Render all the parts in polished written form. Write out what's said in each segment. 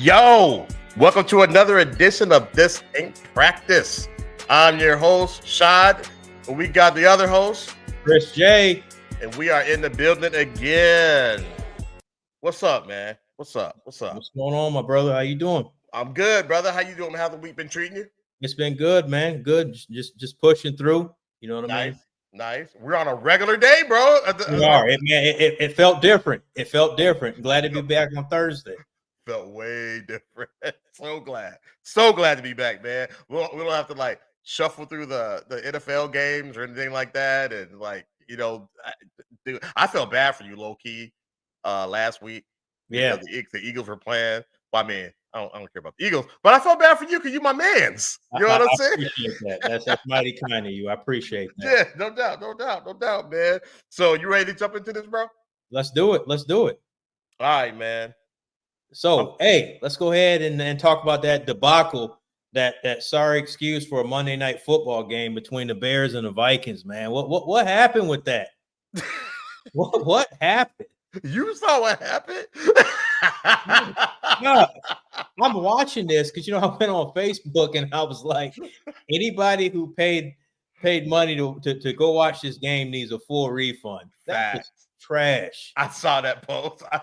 Yo, welcome to another edition of This Ain't Practice. I'm your host, Shad. We got the other host, Chris J. And we are in the building again. What's up, man? What's up? What's going on, my brother? How you doing? I'm good, brother. How you doing? How's the week been treating you? It's been good, man. Good. Just pushing through. You know what I mean? Nice. We're on a regular day, bro. We are. It felt different. It felt different. Glad to be back on Thursday. Felt way different. So glad to be back, man. We don't have to like shuffle through the NFL games or anything like that. And like, you know, dude, I felt bad for you, low key, last week. Yeah, the Eagles were playing. Well, I mean, I don't care about the Eagles, but I felt bad for you because you my man's. You know what I'm saying? I appreciate that. That's mighty kind of you. I appreciate that. Yeah, no doubt, man. So you ready to jump into this, bro? Let's do it. All right, man. So, hey, let's go ahead and talk about that debacle, that sorry excuse for a Monday Night Football game between the Bears and the Vikings, man. What happened with that? what happened? You saw what happened? No, I'm watching this because I went on Facebook and I was like, anybody who paid money to go watch this game needs a full refund. That's trash. I saw that post. And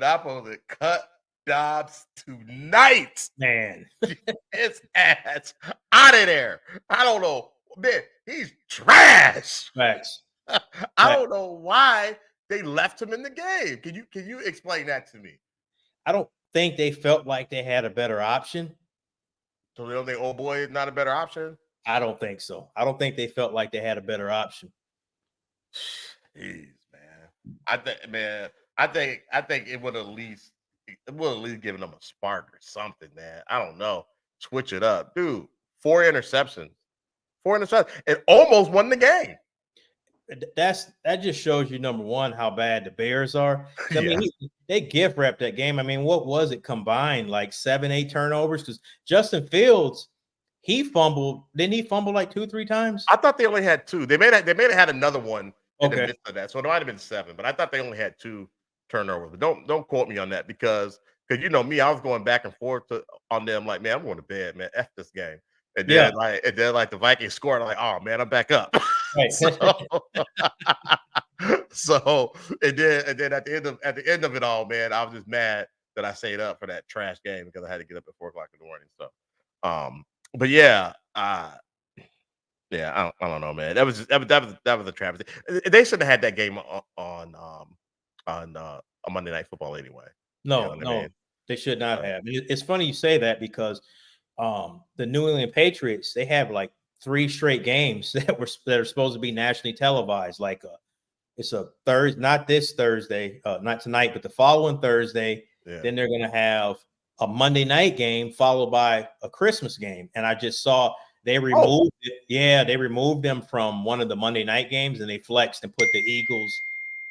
I posted, cut Dobbs tonight. Man. His ass out of there. I don't know. Man, he's trash. Facts. I don't know why they left him in the game. Can you explain that to me? I don't think they felt like they had a better option. So they don't think old boy is not a better option? I don't think so. I don't think they felt like they had a better option. Jeez, man. I think it would at least given them a spark or something, man. I don't know. Switch it up. Dude, 4 interceptions. It almost won the game. That just shows you, number one, how bad the Bears are. I mean, they gift wrapped that game. I mean, what was it combined? Like 7-8 turnovers? Because Justin Fields, he fumbled. Didn't he fumble like 2-3 times? I thought they only had 2. They may have had another one in the Okay. midst of that. So it might have been 7, but I thought they only had 2 turnovers. But don't quote me on that because you know me, I was going back and forth on them like, man, I'm going to bed, man. F this game. And then the Vikings scored. I'm like, oh man, I'm back up. Right. So and then at the end of it all, man, I was just mad that I stayed up for that trash game because I had to get up at 4:00 in the morning. So but yeah, I don't know, man. That was a travesty. They should have had that game on Monday Night Football anyway. No, they should not have. It's funny you say that because the New England Patriots, they have like 3 straight games that are supposed to be nationally televised. Like it's a Thursday, not this Thursday, not tonight, but the following Thursday. Yeah. Then they're going to have a Monday night game followed by a Christmas game. And I just saw they removed it. Yeah, they removed them from one of the Monday night games and they flexed and put the Eagles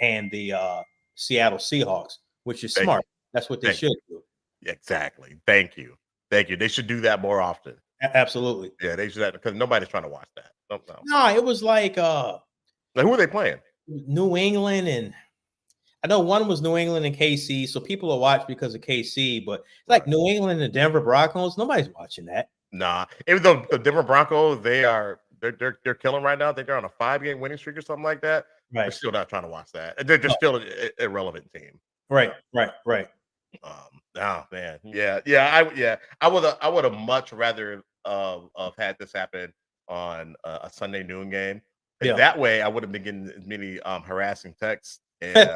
and the Seattle Seahawks, which is smart. That's what they should do. Exactly. Thank you. They should do that more often. Absolutely. Yeah, they should, because nobody's trying to watch that. No, it was like who are they playing? New England, and I know one was New England and KC, so people will watch because of KC, but like New England and Denver Broncos, nobody's watching that. Nah, even though the Denver Broncos, they're killing right now. I think they're on a 5-game winning streak or something like that. Right. They're still not trying to watch that. They're just still an irrelevant team. Right. Oh man, I would have much rather have had this happen on a Sunday noon game. Yeah. That way, I wouldn't been getting as many harassing texts and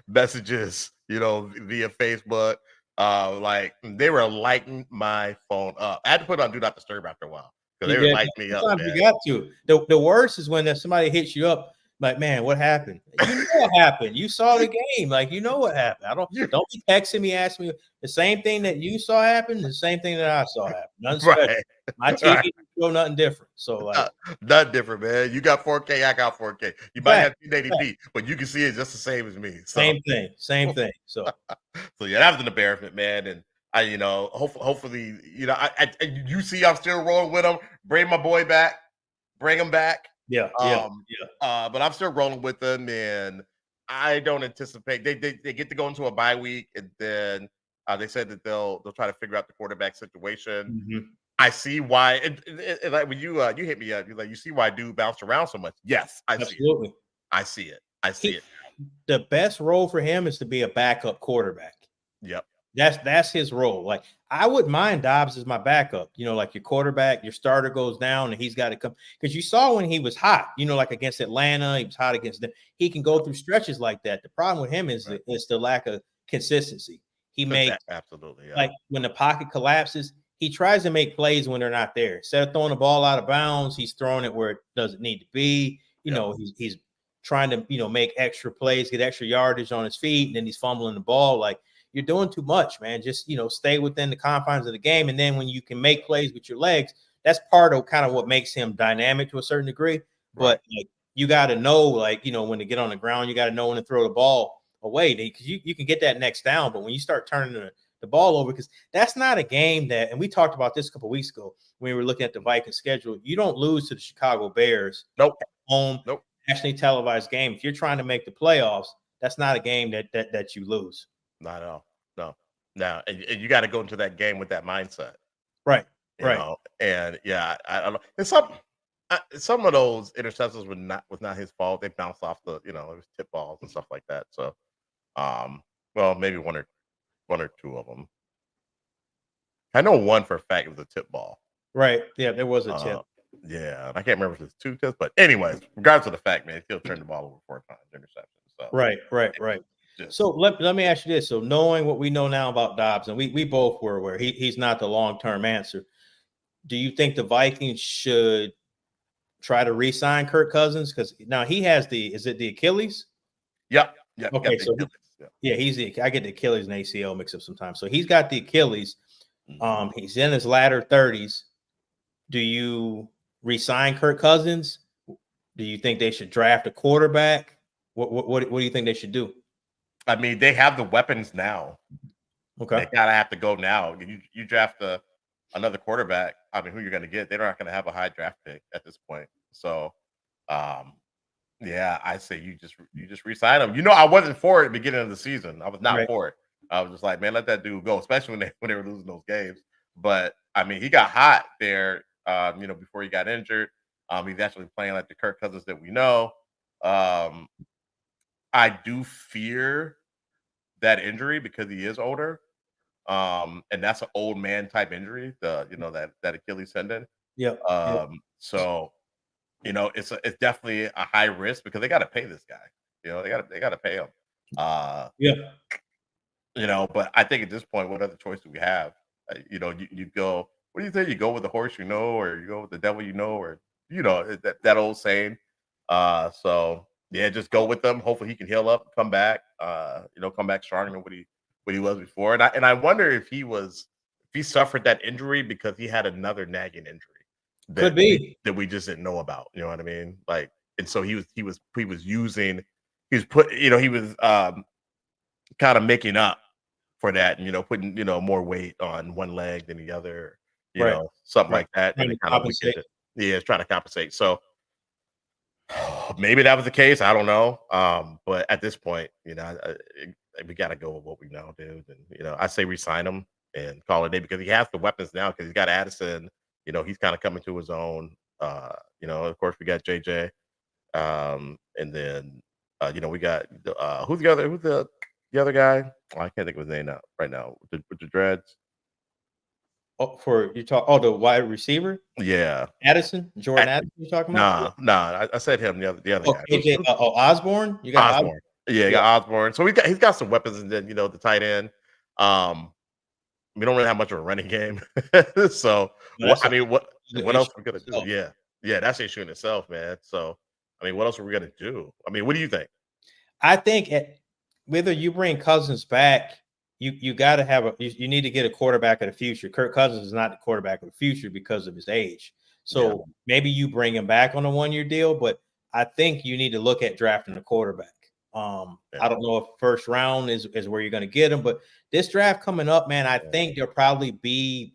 messages, via Facebook. Like they were lighting my phone up. I had to put on Do Not Disturb after a while because they were lighting me up. Sometimes you got to. The worst is when somebody hits you up. Like, man, what happened? You know what happened. You saw the game. Like, you know what happened. Don't be texting me, asking me the same thing that you saw happen, the same thing that I saw happen. Nothing special. My TV show nothing different. So like nothing different, man. You got 4K, I got 4K. You might have 1080p, but you can see it just the same as me. So. Same thing. So so yeah, that was an embarrassment, man. And I, hopefully, you see I'm still rolling with him. Bring my boy back. Bring him back. Yeah. But I'm still rolling with them, and I don't anticipate they get to go into a bye week, and then they said that they'll try to figure out the quarterback situation. Mhm. I see why, and like when you hit me up, you're like, you see why dude bounced around so much. Yes, I see it. Absolutely. I see it. I see He it. The best role for him is to be a backup quarterback. Yep. That's his role. Like I wouldn't mind Dobbs as my backup. Like your quarterback, your starter goes down and he's got to come because you saw when he was hot. Like against Atlanta, he was hot against them. He can go through stretches like that. The problem with him is Right. the lack of consistency. He makes Absolutely, yeah. like when the pocket collapses, he tries to make plays when they're not there. Instead of throwing the ball out of bounds, he's throwing it where it doesn't need to be. Yep. He's trying to make extra plays, get extra yardage on his feet, and then he's fumbling the ball. Like you're doing too much, man. Just stay within the confines of the game. And then when you can make plays with your legs, that's part of kind of what makes him dynamic to a certain degree. But like, you got to know, like, when to get on the ground, you got to know when to throw the ball away because you can get that next down. But when you start turning the ball over, because that's not a game that, and we talked about this a couple weeks ago when we were looking at the Vikings schedule, you don't lose to the Chicago Bears. Nope. At home. Nope. Nationally televised game. If you're trying to make the playoffs, that's not a game that you lose. Not at all. No. And you got to go into that game with that mindset. Right. You know? And yeah, I don't know. And some of those interceptions was not his fault. They bounced off it was tip balls and stuff like that. So, well, maybe one or two of them. I know one for a fact it was a tip ball. Right. Yeah, there was a tip. Yeah, I can't remember if it's 2 tips, but anyways, regardless of the fact, man, he still turned the ball over 4 times, interception. So Right. So let me ask you this. So knowing what we know now about Dobbs, and we both were aware he's not the long-term answer. Do you think the Vikings should try to re-sign Kirk Cousins? Because now he has is it the Achilles? Yep. Okay, so I get the Achilles and ACL mixed up sometimes. So he's got the Achilles. He's in his latter 30s. Do you re-sign Kirk Cousins? Do you think they should draft a quarterback? What do you think they should do? I mean, they have the weapons now. Okay. They gotta have to go now. You draft another quarterback. I mean, who you're gonna get? They're not gonna have a high draft pick at this point. So, yeah, I say you just re-sign him. I wasn't for it at the beginning of the season. I was not for it. I was just like, man, let that dude go, especially when they were losing those games. But I mean, he got hot there. Before he got injured. He's actually playing like the Kirk Cousins that we know. I do fear that injury because he is older. And that's an old man type injury, that Achilles tendon. Yeah. So, it's definitely a high risk because they got to pay this guy. They got to pay him. Yeah. But I think at this point, what other choice do we have? You go. What do you think? You go with the horse, or you go with the devil, or that old saying. So yeah, just go with them. Hopefully, he can heal up, come back. Come back stronger than what he was before. And I wonder if he suffered that injury because he had another nagging injury. Could be that we just didn't know about. You know what I mean? Like, and so he was kind of making up for that, and putting more weight on one leg than the other, something like that, and it kind of it's trying to compensate. So maybe that was the case. I don't know, but at this point, we got to go with what we know, dude. And I say resign him and call it a day because he has the weapons now because he's got Addison. He's kind of coming to his own. Of course, we got JJ, and then we got who's the other guy? Oh, I can't think of his name right now. With the dreads. The wide receiver? Yeah, Jordan Addison. You talking about? Nah. I said him. The other guy. AJ, Osborne. You got Osborne. Yeah, you got Osborne. So he's got some weapons, and then the tight end. We don't really have much of a running game. So what else are we gonna do? Yeah, that's an issue in itself, man. So I mean, what else are we gonna do? I mean, what do you think? I think whether you bring Cousins back, you got to you need to get a quarterback of the future. Kirk Cousins is not the quarterback of the future because of his age. So maybe you bring him back on a 1-year deal, but I think you need to look at drafting a quarterback. I don't know if first round is where you're going to get him, but this draft coming up, man, I think there'll probably be.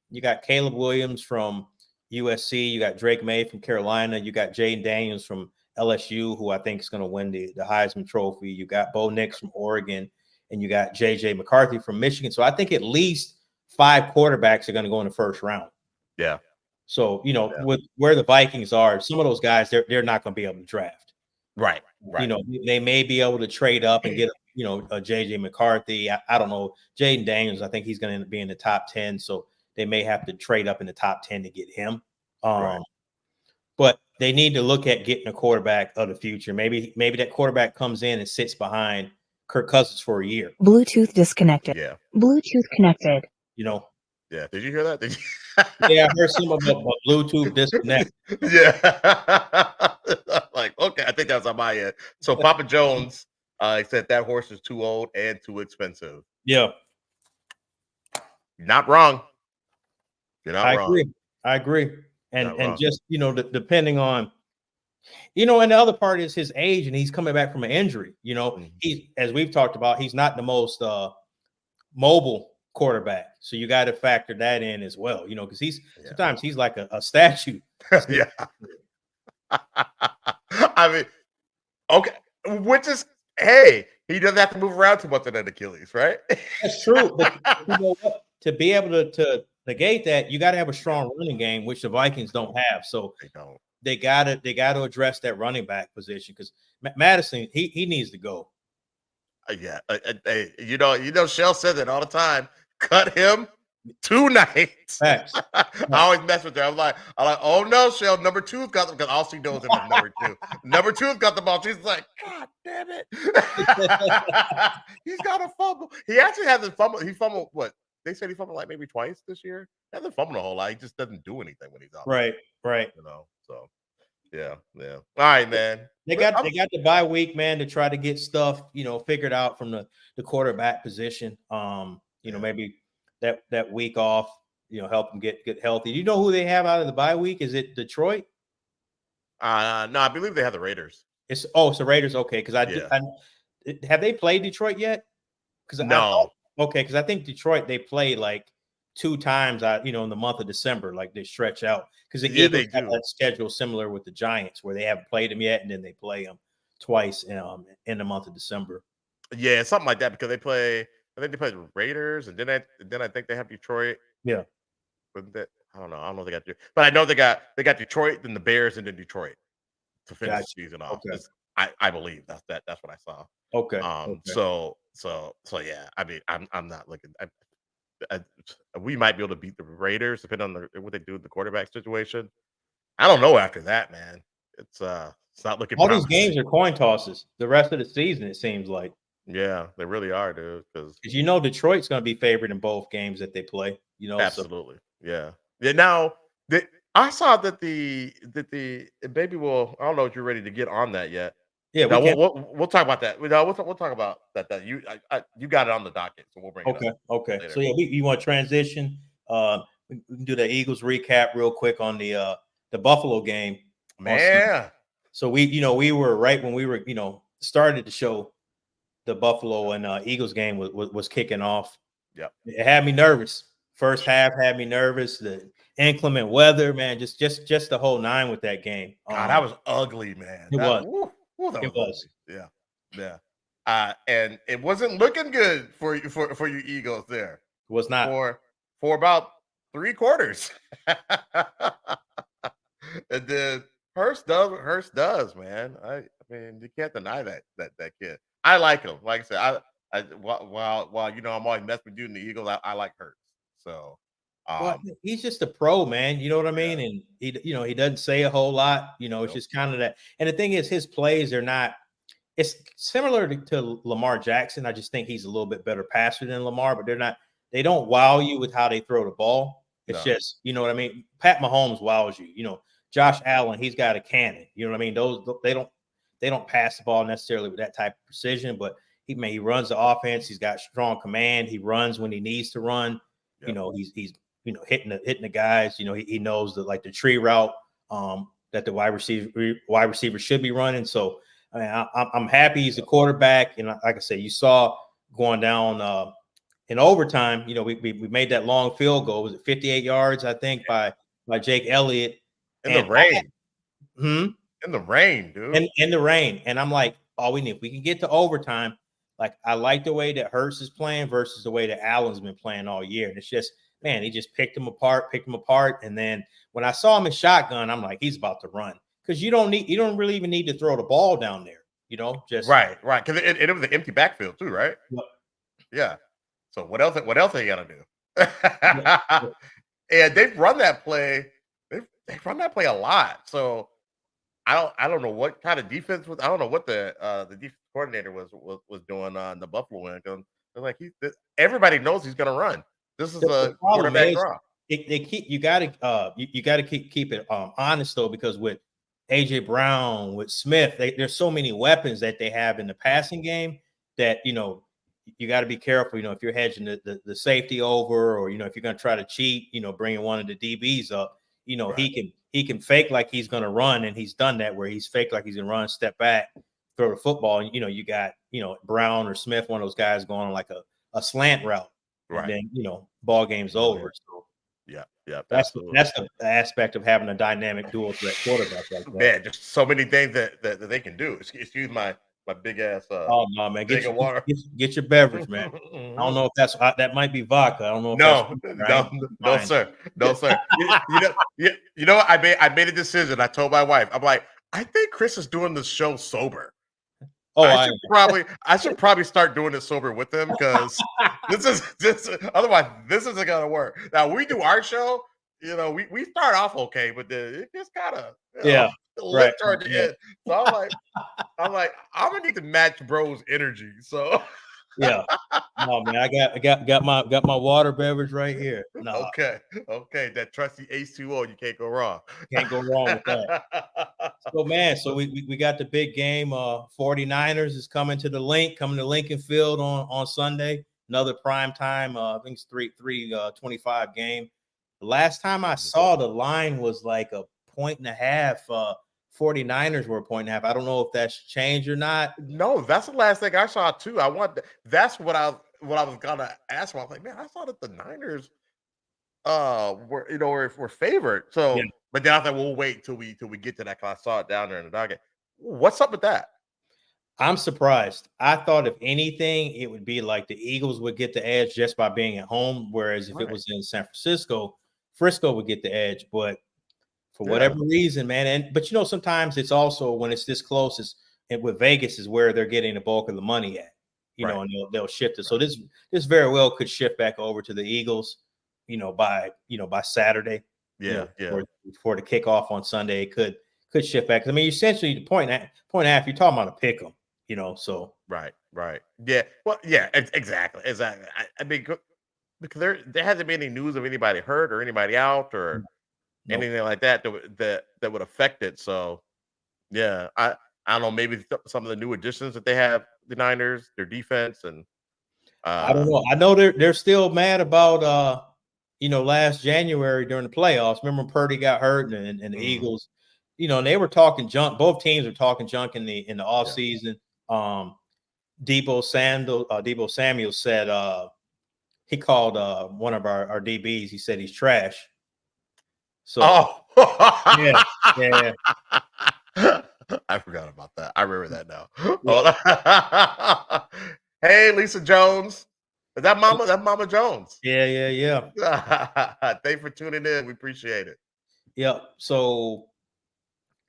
You got Caleb Williams from USC, you got Drake May from Carolina, you got Jaden Daniels from LSU, who I think is going to win the Heisman Trophy. You got Bo Nix from Oregon, and you got J.J. McCarthy from Michigan. So I think at least 5 quarterbacks are going to go in the first round. Yeah. So, with where the Vikings are, some of those guys, they're not going to be able to draft. Right. They may be able to trade up and get, a J.J. McCarthy. I don't know. Jaden Daniels, I think he's going to be in the top 10. So they may have to trade up in the top 10 to get him. But they need to look at getting a quarterback of the future. Maybe that quarterback comes in and sits behind Kirk Cousins for a year. Bluetooth disconnected. Yeah. Bluetooth connected. Yeah. Did you hear that? Did you? Yeah, I heard some about Bluetooth disconnect. Yeah. Like, okay, I think that was on my end. So Papa Jones said that horse is too old and too expensive. Yeah. You're not wrong. You're not wrong. I agree. And just, depending on, and the other part is his age, and he's coming back from an injury. He, as we've talked about, he's not the most mobile quarterback. So you got to factor that in as well, because sometimes he's like a statue. Yeah. I mean, okay, which is, hey, he doesn't have to move around too much on that Achilles, right? That's true. But you know what? To be able to negate that, you got to have a strong running game, which the Vikings don't have. So they got to address that running back position, because Madison, he needs to go. Yeah, Shell says it all the time. Cut him tonight. Facts. I always mess with her. I'm like, oh no, Shell, number 2's got them, because all she knows him is number 2. Number 2's got the ball. She's like, God damn it. He's got a fumble. He actually hasn't fumbled. He fumbled what? They said he fumbled like maybe twice this year. He hasn't fumbled a whole lot. He just doesn't do anything when he's out. Right. So yeah. All right, man. They got the bye week, man, to try to get stuff, figured out from the quarterback position. Maybe that week off, help them get healthy. Do you know who they have out of the bye week? Is it Detroit? No, I believe they have the Raiders. It's the Raiders. Okay, because have they played Detroit yet? No. Because I think Detroit, they played like 2 times in the month of December, like they stretch out, because the Eagles have that schedule similar with the Giants, where they haven't played them yet, and then they play them twice in the month of December. Yeah, something like that, because I think they played the Raiders, and then I think they have Detroit. Yeah. But I don't know if they got, but I know they got Detroit, then the Bears, and then Detroit to finish the season off. Okay. I believe that's what I saw. Okay. So yeah. I mean, I'm not looking. We might be able to beat the Raiders depending on what they do with the quarterback situation. I don't know after that, man. It's not looking. All these games are coin tosses. The rest of the season, it seems like. Yeah, they really are, dude. Because Detroit's going to be favored in both games that they play. Absolutely. Yeah. Now I saw that the maybe I don't know if you're ready to get on that yet. Yeah, we'll talk about that. We'll talk about that. That you got it on the docket, so we'll bring it up. Okay. Later. So yeah, you want to transition? We can do the Eagles recap real quick on the Buffalo game. Man. So we were right when we were started the show. The Buffalo and Eagles game was kicking off. Yeah, it had me nervous. First half had me nervous. The inclement weather, man, just the whole 9 with that game. God, that was ugly, man. It was. It was. Yeah. And it wasn't looking good for you Eagles there. It was not for about 3 quarters. And then Hurst does, man. I mean, you can't deny that kid. I like him. Like I said, while I'm always messing with you in the Eagles, I like Hurts. So he's just a pro, man. You know what I mean? And he doesn't say a whole lot. It's just kind of that. And the thing is, his plays are not. It's similar to Lamar Jackson. I just think he's a little bit better passer than Lamar, but they're not. They don't wow you with how they throw the ball. It's just, you know what I mean? Pat Mahomes wows you. Josh Allen, he's got a cannon. You know what I mean? Those they don't pass the ball necessarily with that type of precision, but he runs the offense. He's got strong command. He runs when he needs to run. Yep. He's hitting the guys. He knows the tree route that the wide receiver should be running. So I mean, I'm happy he's a quarterback. And like I said, you saw going down in overtime. We made that long field goal. Was it 58 yards? I think by Jake Elliott in the rain. In in the rain, dude. And in the rain. And I'm like, all we need, if we can get to overtime, like I like the way that Hurts is playing versus the way that Allen's been playing all year. And it's just, man, he just picked him apart. And then when I saw him in shotgun, I'm like, he's about to run. Because you don't really even need to throw the ball down there, just right. Because it was an empty backfield too, right? Yep. Yeah. So what else are you gonna do? And they've run that play. They've run that play a lot. So I don't know what kind of defense was. I don't know what the defense coordinator was doing on the Buffalo end. They're like everybody knows he's gonna run. This is a quarterback draw. You gotta keep it honest though, because with AJ Brown, with Smith, there's so many weapons that they have in the passing game that you got to be careful. If you're hedging the safety over, or if you're going to try to cheat, bringing one of the DBs up, right. he can fake like he's going to run, and he's done that where he's faked like he's going to run, step back, throw the football, and you got Brown or Smith, one of those guys going on like a slant route, right? And then ball game's over. So yeah, that's the aspect of having a dynamic dual threat quarterback like that. Man, just so many things that they can do. Excuse my big ass. Oh no, man! Get your beverage, man. I don't know if that might be vodka. I don't know. If no, sir. You know what? I made a decision. I told my wife, I'm like, I think Chris is doing the show sober. Oh, I should probably start doing it sober with him, because otherwise this isn't gonna work. Now we do our show, we start off okay, but then it just kind of right toward the end. So I'm like I'm gonna need to match bro's energy. So yeah, no man, I got my water beverage right here. No. Okay, that trusty H2O, you can't go wrong. Can't go wrong with that. So man, we got the big game. 49ers is coming to Lincoln Field on Sunday. Another prime time. I think it's 3:25 game. The last time I saw, the line was like 1.5. 49ers were 1.5. I don't know if that's changed or not. No, that's the last thing I saw too. That's what I was gonna ask. I was like, man, I saw that the Niners were favored. So, yeah. But then I thought we'll wait till we get to that, because I saw it down there in the docket. What's up with that? I'm surprised. I thought if anything, it would be like the Eagles would get the edge just by being at home, whereas if it was in San Francisco, Frisco would get the edge. But for whatever reason, man, but sometimes it's also when it's this close, with Vegas is where they're getting the bulk of the money at, and they'll shift it. So this very well could shift back over to the Eagles, by Saturday. For the kickoff on Sunday, it could shift back. I mean, essentially the point and a half, you're talking about a pick 'em, so right. Yeah. Well, yeah, exactly. I mean, because there hasn't been any news of anybody hurt or anybody out or anything like that would affect it. So yeah, I don't know, maybe some of the new additions that they have, the Niners, their defense, and I don't know. I know they're still mad about last January during the playoffs. Remember Purdy got hurt and the Eagles, and they were talking junk. Both teams were talking junk in the off season. Debo Samuel said he called one of our DBs. He said he's trash. So yeah. I forgot about that. I remember that now. Hey, Lisa Jones. Is that Mama? That's Mama Jones. Yeah. Thanks for tuning in. We appreciate it. Yeah. So,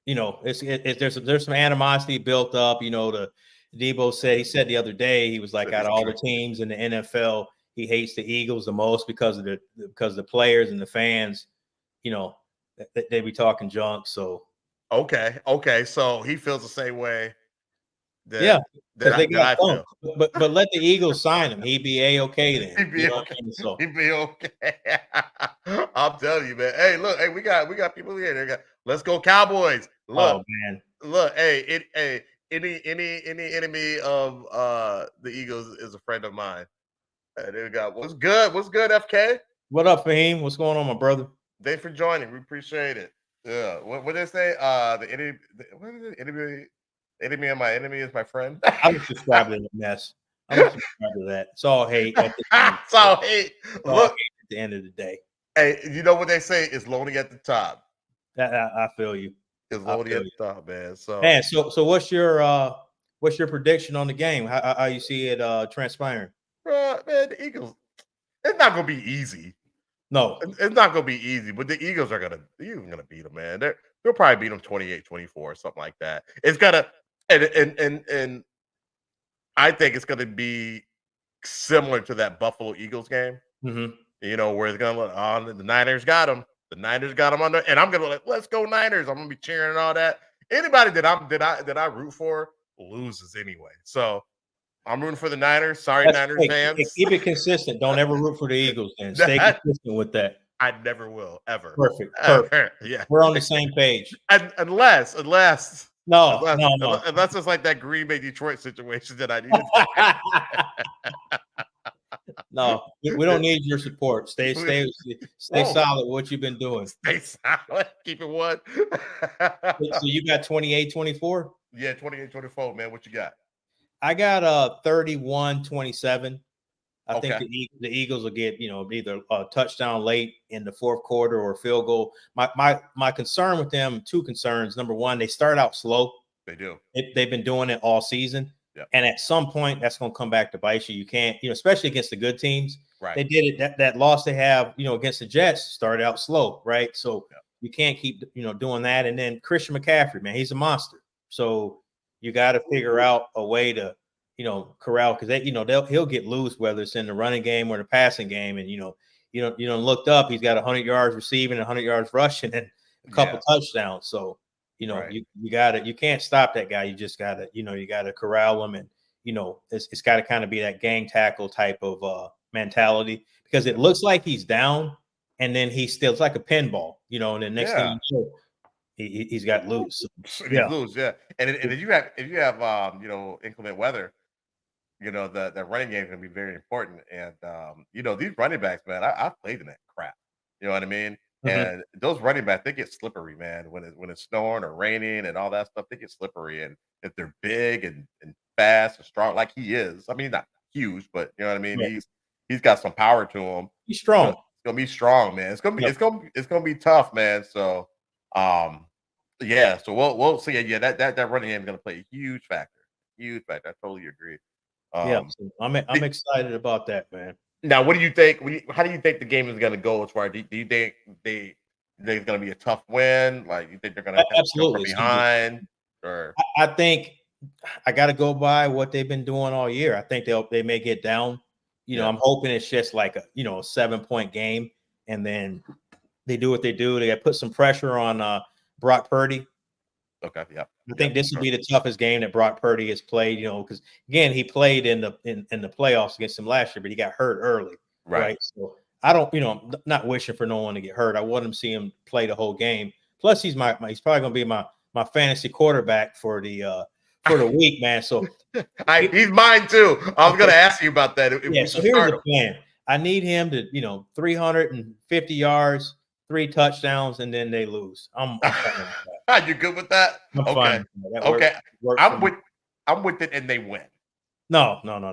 there's some animosity built up. The Debo said the other day, he was like, out of all the teams in the NFL, he hates the Eagles the most because of the players and the fans. They be talking junk. So okay. So he feels the same way. Because they got fun. But let the Eagles sign him. He'd be a-okay then. He'd be okay. I'm telling you, man. Hey, look, we got people here. Let's go Cowboys. Look, man. Look, any enemy of the Eagles is a friend of mine. There we go. What's good, FK? What up, Fahim? What's going on, my brother? Thanks for joining. We appreciate it. Yeah. What did they say? What is it? Enemy of my enemy is my friend. I would subscribe to the mess. I would subscribe to that. It's all hate. It's all hate. Look, at the end of the day. Hey, you know what they say? It's lonely at the top. I feel you. It's I loading feel at you. the top, man. So Man, so what's your prediction on the game? How you see it transpiring? man, the Eagles. It's not gonna be easy. No. It's not gonna be easy, but the Eagles are gonna beat them, man. They'll probably beat them 28-24 or something like that. It's gonna and I think it's gonna be similar to that Buffalo Eagles game. Hmm. Where it's gonna look on the Niners got them. The Niners got them under, and I'm gonna like, let's go Niners. I'm gonna be cheering and all that. Anybody that I root for loses anyway. So I'm rooting for the Niners. Sorry, That's Niners great. fans. Keep it consistent. Don't ever root for the Eagles, and stay That consistent with that. I never will ever. Perfect. Ever. Yeah. We're on the same page. And unless No, no. it's like that Green Bay Detroit situation that I needed. No, we don't need your support. Stay Whoa. solid with what you've been doing. Stay solid. Keep it one. So you got 28-24? Yeah, 28-24, man. What you got? I got 31-27. I think Okay. the Eagles will get, either a touchdown late in the fourth quarter or a field goal. My concern with them, two concerns. Number one, they start out slow. They do. They've been doing it all season. Yep. And at some point, that's going to come back to bite you. You can't, especially against the good teams. Right. They did it. That loss they have, against the Jets started out slow, right? So you can't keep, doing that. And then Christian McCaffrey, man, he's a monster. So you got to figure out a way to, corral, because he'll get loose whether it's in the running game or the passing game. And looked up, he's got 100 yards receiving, 100 yards rushing, and a couple touchdowns. So you can't stop that guy. You just gotta, you gotta corral him, and it's got to kind of be that gang tackle type of mentality, because it looks like he's down, and then it's like a pinball, and the next thing you know, he's got loose. He's loose, yeah. And if you have inclement weather, that running game is gonna be very important. And these running backs, man, I've played in that crap. You know what I mean? Mm-hmm. And those running backs, they get slippery, man. When it's snowing or raining and all that stuff, they get slippery. And if they're big and fast and strong, like he is, I mean, not huge, but you know what I mean. Yeah. He's got some power to him. He's strong. It's gonna be strong, man. It's gonna be tough, man. So, yeah. So we'll see. Yeah, that running game is gonna play a huge factor. Huge factor. I totally agree. So I'm excited about that, man. Now, what do you think? How do you think the game is going to go? As far, do you think it's going to be a tough win? Like, you think they're going to absolutely come from behind? Or I think I got to go by what they've been doing all year. I think they may get down. I'm hoping it's just like a 7-point game, and then they do what they do. They put some pressure on Brock Purdy. Okay, yeah. I think this will be the toughest game that Brock Purdy has played, because again, he played in the playoffs against him last year, but he got hurt early. Right. So I don't, I'm not wishing for no one to get hurt. I want him to see him play the whole game. Plus, he's probably gonna be my fantasy quarterback for the week, man. So he's mine too. I was gonna ask you about that. So here's the plan. I need him to, 350 yards, 3 touchdowns, and then they lose. I'm you good with that? I'm okay. Fine. That okay. Works I'm with it, and they win. No. We don't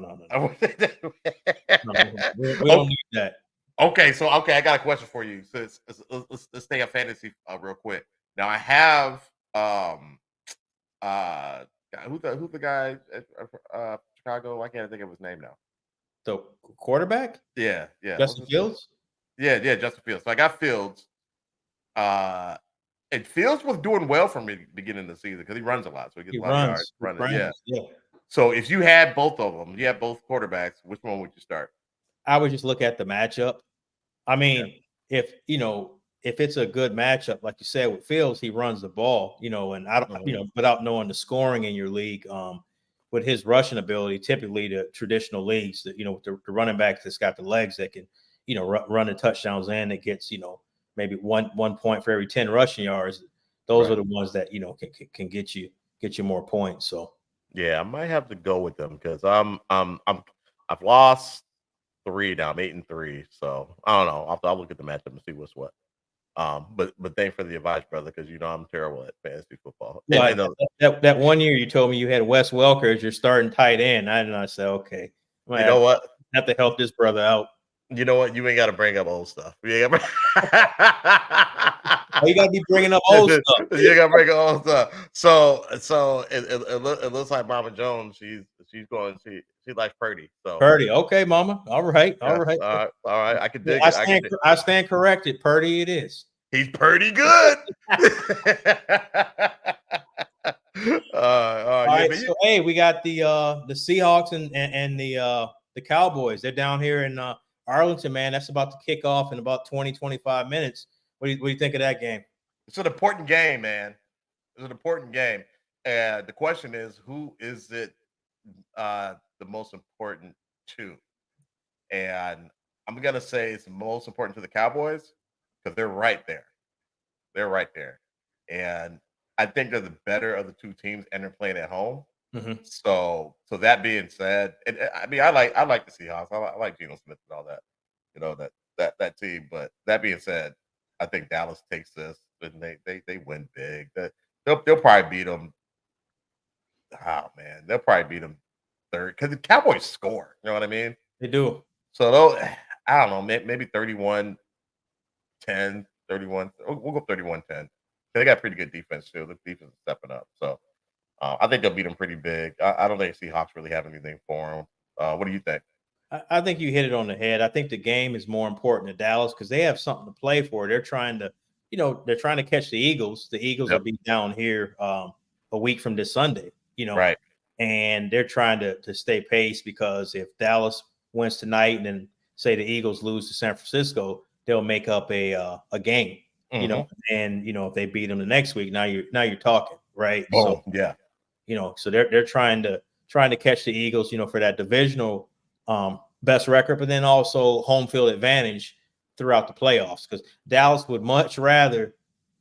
need that. Okay, I got a question for you. So let's stay on fantasy real quick. Now I have who's the guy at Chicago? I can't think of his name now. The quarterback? Yeah. Justin Fields? Yeah, Justin Fields. So I got Fields. And Fields was doing well for me beginning of the season because he runs a lot, so he gets a lot of yards running. Yeah. So if you had both of them, you had both quarterbacks, which one would you start? I would just look at the matchup. I mean, if it's a good matchup, like you said with Fields, he runs the ball, and I don't, without knowing the scoring in your league, with his rushing ability, typically the traditional leagues that, with the running back that's got the legs that can, run the touchdowns in, it gets, maybe one point for every 10 rushing yards. Those are the ones that, can get you more points. So yeah, I might have to go with them because I've lost 3 now. I'm 8-3. So I don't know. I'll look at the matchup and see what's what. But thanks for the advice, brother, because I'm terrible at fantasy football. Well, that one year you told me you had Wes Welker as your starting tight end. I said, okay, you know what? Have to help this brother out. You know what? You ain't got to bring up old stuff. You got to be bringing up old stuff. You gotta bring old stuff. So it looks like Mama Jones. She's going. She likes Purdy. So Purdy. Okay, Mama. All right. All yeah, right. all right. I can dig I it. stand, I stand corrected. Purdy it is. He's pretty good. All right. So hey, we got the Seahawks and the Cowboys. They're down here in Arlington, man. That's about to kick off in about 20-25 minutes. What do you think of that game? It's an important game, man. It's an important game. And the question is, who is it the most important to? And I'm going to say it's most important to the Cowboys because they're right there. They're right there. And I think they're the better of the two teams and they're playing at home. Mm-hmm. So that being said, and I mean, I like the Seahawks. I like Geno Smith and all that, you know, that team. But that being said, I think Dallas takes this and they win big. They'll probably beat them. Oh man, they'll probably beat them third because the Cowboys score. You know what I mean? They do. So they'll, I don't know, maybe 31-10, 31. We'll go 31-10. They got pretty good defense too. The defense is stepping up. So I think they'll beat them pretty big. I don't think Seahawks really have anything for them. What do you think? I think you hit it on the head. I think the game is more important to Dallas because they have something to play for. They're trying to, they're trying to catch the Eagles. The Eagles will be down here a week from this Sunday, right. And they're trying to stay pace because if Dallas wins tonight and then say the Eagles lose to San Francisco, they'll make up a game, and if they beat them the next week, now you're talking, right? Oh, so yeah. So they're trying to catch the Eagles, for that divisional best record, but then also home field advantage throughout the playoffs because Dallas would much rather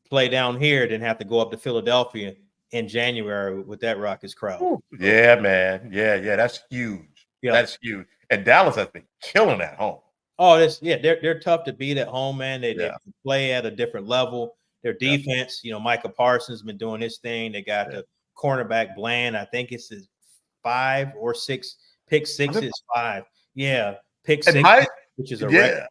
play down here than have to go up to Philadelphia in January with that Rockets crowd. Ooh, yeah, man. Yeah. That's huge. Yeah. That's huge. And Dallas has been killing at home. Oh, they're tough to beat at home, man. They play at a different level. Their defense, Micah Parsons has been doing his thing. They got the cornerback Bland. I think it's his 5 or 6. Pick 6 is 5. Yeah, pick 6, which is a record.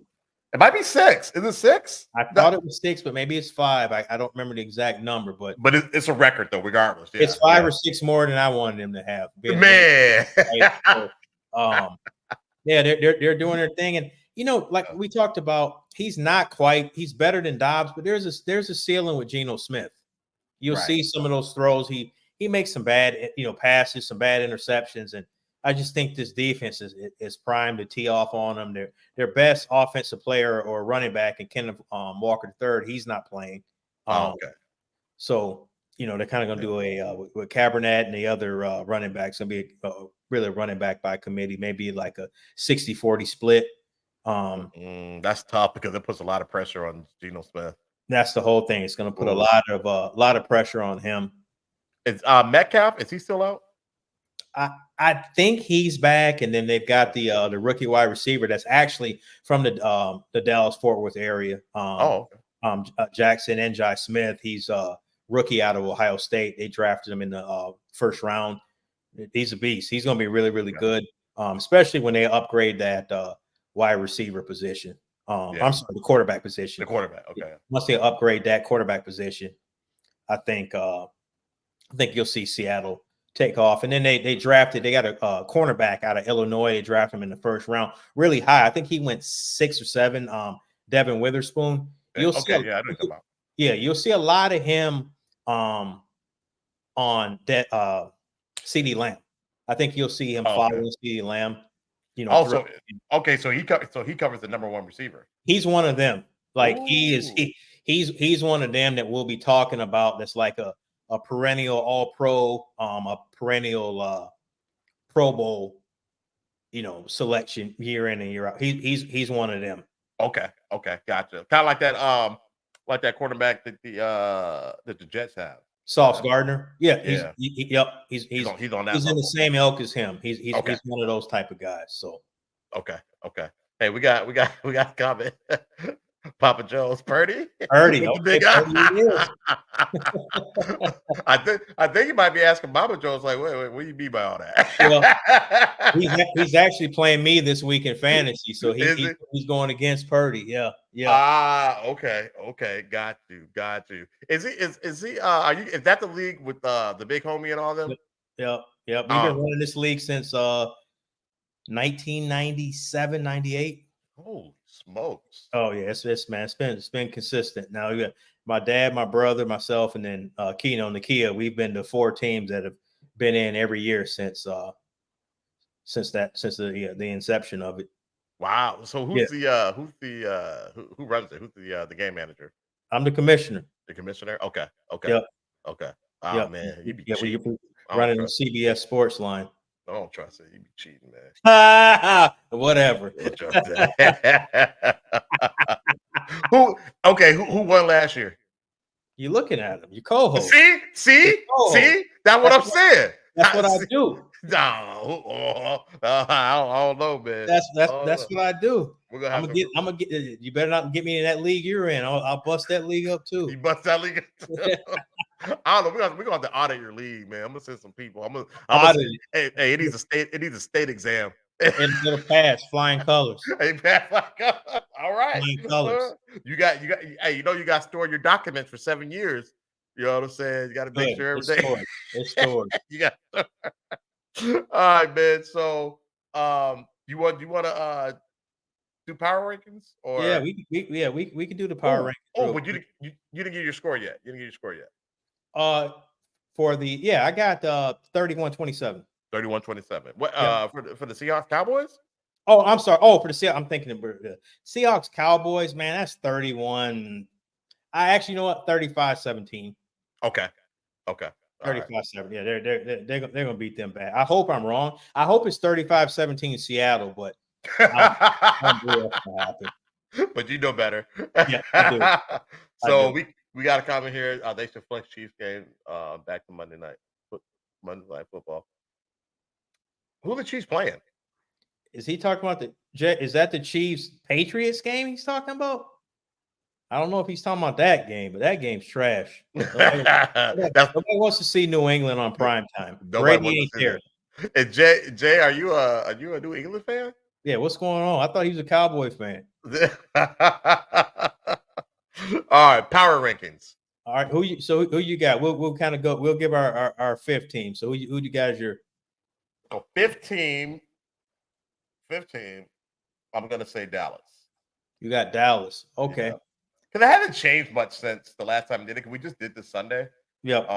It might be 6. Is it 6? I thought it was 6, but maybe it's 5. I don't remember the exact number, but it's a record though, regardless. It's 5 or 6 more than I wanted him to have. Man, they're doing their thing, and like we talked about, he's better than Dobbs, but there's a ceiling with Geno Smith. You'll see some of those throws. He makes some bad passes, some bad interceptions, and I just think this defense is primed to tee off on them. Their best offensive player or running back, and Kenneth Walker III, he's not playing. So they're kind of going to do a with Cabernet and the other running backs. Going to be really a running back by committee, maybe like a 60-40 split. That's tough because it puts a lot of pressure on Geno Smith. That's the whole thing. It's going to put a lot of pressure on him. Is Metcalf? Is he still out? I think he's back, and then they've got the rookie wide receiver that's actually from the Dallas Fort Worth area. Jackson Njai Smith. He's a rookie out of Ohio State. They drafted him in the first round. He's a beast. He's going to be really, really good, especially when they upgrade that wide receiver position. I'm sorry, the quarterback position. The quarterback. Okay. Once they upgrade that quarterback position, I think you'll see Seattle take off. And then they got a cornerback out of Illinois. They drafted him in the first round, really high. I think he went 6 or 7. Devin Witherspoon. You'll see a lot of him on that CeeDee Lamb. I think you'll see him following CeeDee Lamb. So he covers the number 1 receiver. He's one of them. Like he's one of them that we'll be talking about. That's like a perennial All-Pro, a perennial Pro Bowl, selection year in and year out. He's one of them. Okay, gotcha. Kind of like that quarterback that the Jets have. Sauce Gardner. Yeah. He's on that. He's in the same ilk as him. He's one of those type of guys. So okay. Hey, we got a comment. Papa Joe's, Purdy. Purdy. With the Okay, big Purdy it is. I think you might be asking Papa Joe's like, wait, what do you mean by all Well, that? he's actually playing me this week in fantasy, so Is he? he's going against Purdy. Yeah. Okay, got you. Is he? Are you? Is that the league with the big homie and all them? Yep. We've been running this league since 1997, 98. Holy smokes! Oh yeah, it's been consistent. Now we got my dad, my brother, myself, and then Keno Nakia. We've been the 4 teams that have been in every year since the inception of it. Wow. So who runs it? Who's the game manager? I'm the commissioner. The commissioner? Okay. Yep. Okay. Oh Yep. man, you be We cheating. running the CBS Sports line. I don't trust it. You be cheating, man. Whatever. Who won last year? You're looking at him. You co-host. See? That's what I'm saying. That's what I do. No, I don't know, man. That's what I do. We're gonna have I'm gonna get. You better not get me in that league you're in. I'll bust that league up too. You bust that league. I don't know. We're gonna have to audit your league, man. I'm gonna send some people. I'm gonna say, hey, it needs a state exam. It'll pass flying colors. Hey, all right. Flying colors. You got. Hey, you got to store your documents for 7 years. You know what I'm saying? You got to make sure everything. It's stored. You got. All right, man. So, you want to do power rankings or? Yeah, we can do the power rankings. Oh, but you didn't get your score yet. I got 31-27. 31-27. What for the Seahawks Cowboys? Oh, I'm sorry. Oh, for the Seahawks, I'm thinking of the Seahawks Cowboys, man. That's 31. I actually know what 35-17. Okay. 35-7. Yeah, they're gonna beat them bad. I hope I'm wrong. I hope it's 35-17 Seattle, but I don't happen. But you know better. Yeah, I do. So we got a comment here. They should flex Chiefs game back to Monday night football. Who are the Chiefs playing? Is he talking about is that the Chiefs Patriots game he's talking about? I don't know if he's talking about that game, but that game's trash. Nobody wants to see New England on prime time. Brady ain't there. And Jay, are you a New England fan? Yeah, what's going on? I thought he was a Cowboy fan. All right, power rankings. All right, who you got? We'll kind of go. We'll give our fifth team. So who you guys your? Oh, 15. I'm gonna say Dallas. You got Dallas. Okay. Because it hasn't changed much since the last time we did it. We just did this Sunday. Yep.